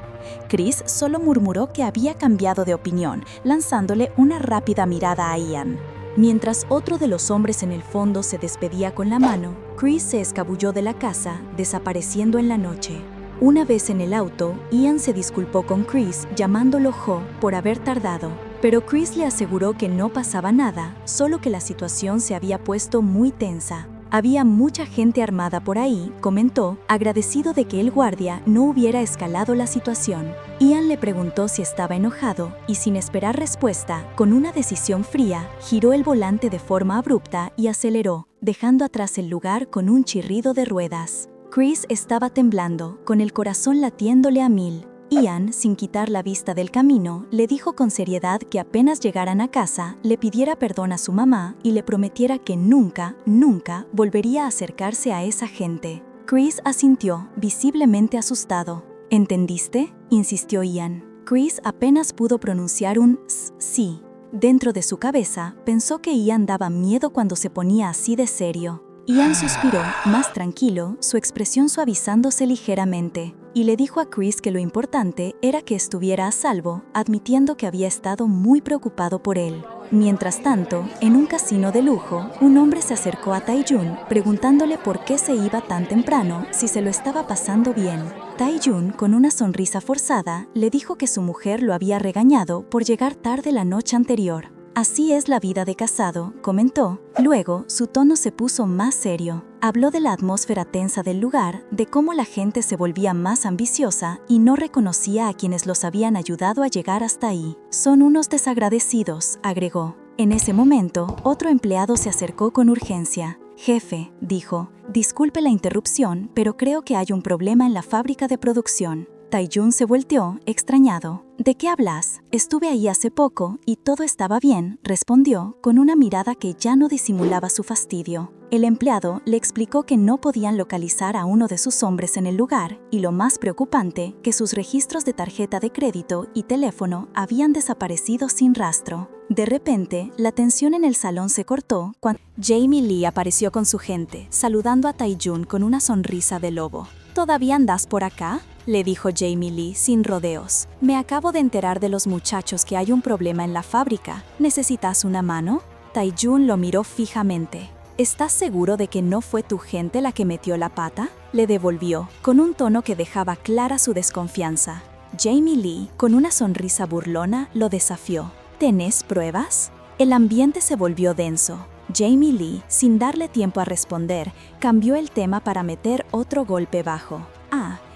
Chris solo murmuró que había cambiado de opinión, lanzándole una rápida mirada a Ian. Mientras otro de los hombres en el fondo se despedía con la mano, Chris se escabulló de la casa, desapareciendo en la noche. Una vez en el auto, Ian se disculpó con Chris, llamándolo Jo por haber tardado. Pero Chris le aseguró que no pasaba nada, solo que la situación se había puesto muy tensa. Había mucha gente armada por ahí, comentó, agradecido de que el guardia no hubiera escalado la situación. Ian le preguntó si estaba enojado y, sin esperar respuesta, con una decisión fría, giró el volante de forma abrupta y aceleró, dejando atrás el lugar con un chirrido de ruedas. Chris estaba temblando, con el corazón latiéndole a 1000. Ian, sin quitar la vista del camino, le dijo con seriedad que apenas llegaran a casa, le pidiera perdón a su mamá y le prometiera que nunca, nunca volvería a acercarse a esa gente. Chris asintió, visiblemente asustado. ¿Entendiste?, insistió Ian. Chris apenas pudo pronunciar un sí. Dentro de su cabeza, pensó que Ian daba miedo cuando se ponía así de serio. Ian suspiró, más tranquilo, su expresión suavizándose ligeramente, y le dijo a Chris que lo importante era que estuviera a salvo, admitiendo que había estado muy preocupado por él. Mientras tanto, en un casino de lujo, un hombre se acercó a Tae-jun, preguntándole por qué se iba tan temprano, si se lo estaba pasando bien. Tae-jun, con una sonrisa forzada, le dijo que su mujer lo había regañado por llegar tarde la noche anterior. Así es la vida de casado, comentó. Luego, su tono se puso más serio. Habló de la atmósfera tensa del lugar, de cómo la gente se volvía más ambiciosa y no reconocía a quienes los habían ayudado a llegar hasta ahí. Son unos desagradecidos, agregó. En ese momento, otro empleado se acercó con urgencia. Jefe, dijo, disculpe la interrupción, pero creo que hay un problema en la fábrica de producción. Tae-jun se volteó, extrañado. ¿De qué hablas? Estuve ahí hace poco y todo estaba bien, respondió, con una mirada que ya no disimulaba su fastidio. El empleado le explicó que no podían localizar a uno de sus hombres en el lugar y, lo más preocupante, que sus registros de tarjeta de crédito y teléfono habían desaparecido sin rastro. De repente, la tensión en el salón se cortó cuando Jamie Lee apareció con su gente, saludando a Tae-jun con una sonrisa de lobo. ¿Todavía andas por acá?, le dijo Jamie Lee sin rodeos. Me acabo de enterar de los muchachos que hay un problema en la fábrica. ¿Necesitas una mano? Tae-jun lo miró fijamente. ¿Estás seguro de que no fue tu gente la que metió la pata?, le devolvió, con un tono que dejaba clara su desconfianza. Jamie Lee, con una sonrisa burlona, lo desafió. ¿Tenés pruebas? El ambiente se volvió denso. Jamie Lee, sin darle tiempo a responder, cambió el tema para meter otro golpe bajo.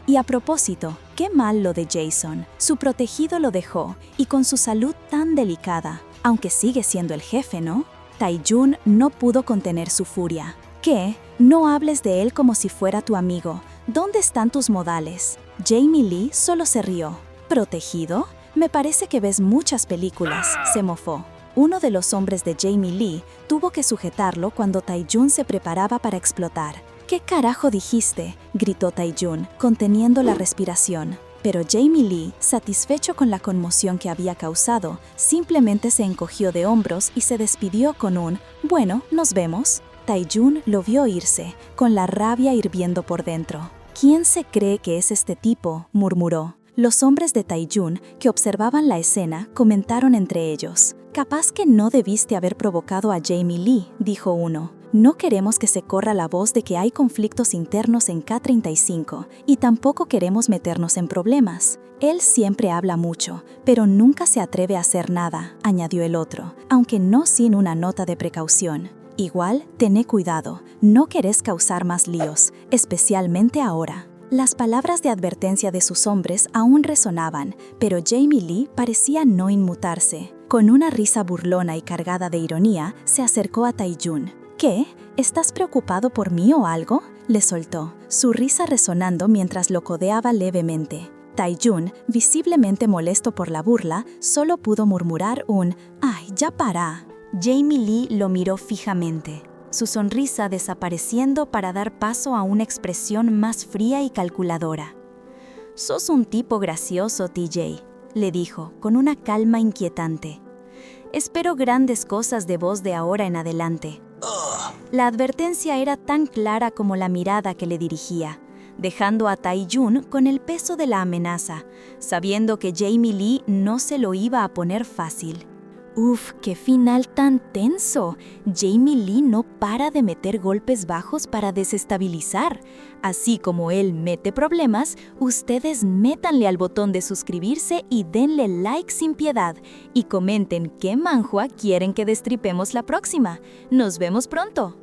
Y a propósito, qué mal lo de Jason. Su protegido lo dejó, y con su salud tan delicada, aunque sigue siendo el jefe, ¿no? Tae-jun no pudo contener su furia. ¿Qué? No hables de él como si fuera tu amigo. ¿Dónde están tus modales? Jamie Lee solo se rió. ¿Protegido? Me parece que ves muchas películas, se mofó. Uno de los hombres de Jamie Lee tuvo que sujetarlo cuando Tae-jun se preparaba para explotar. ¿Qué carajo dijiste?, gritó Tae-jun, conteniendo la respiración. Pero Jamie Lee, satisfecho con la conmoción que había causado, simplemente se encogió de hombros y se despidió con un «Bueno, nos vemos». Tae-jun lo vio irse, con la rabia hirviendo por dentro. «¿Quién se cree que es este tipo?», murmuró. Los hombres de Tae-jun, que observaban la escena, comentaron entre ellos. «Capaz que no debiste haber provocado a Jamie Lee», dijo uno. «No queremos que se corra la voz de que hay conflictos internos en K-35 y tampoco queremos meternos en problemas. Él siempre habla mucho, pero nunca se atreve a hacer nada», añadió el otro, aunque no sin una nota de precaución. «Igual, tené cuidado, no querés causar más líos, especialmente ahora». Las palabras de advertencia de sus hombres aún resonaban, pero Jamie Lee parecía no inmutarse. Con una risa burlona y cargada de ironía, se acercó a Tae-jun. «¿Qué? ¿Estás preocupado por mí o algo?», le soltó, su risa resonando mientras lo codeaba levemente. Tae-jun, visiblemente molesto por la burla, solo pudo murmurar un «¡Ay, ya para!». Jamie Lee lo miró fijamente, su sonrisa desapareciendo para dar paso a una expresión más fría y calculadora. «Sos un tipo gracioso, TJ», le dijo, con una calma inquietante. «Espero grandes cosas de vos de ahora en adelante». La advertencia era tan clara como la mirada que le dirigía, dejando a Tae-jun con el peso de la amenaza, sabiendo que Jamie Lee no se lo iba a poner fácil. Uf, qué final tan tenso. Jamie Lee no para de meter golpes bajos para desestabilizar. Así como él mete problemas, ustedes métanle al botón de suscribirse y denle like sin piedad. Y comenten qué manhwa quieren que destripemos la próxima. Nos vemos pronto.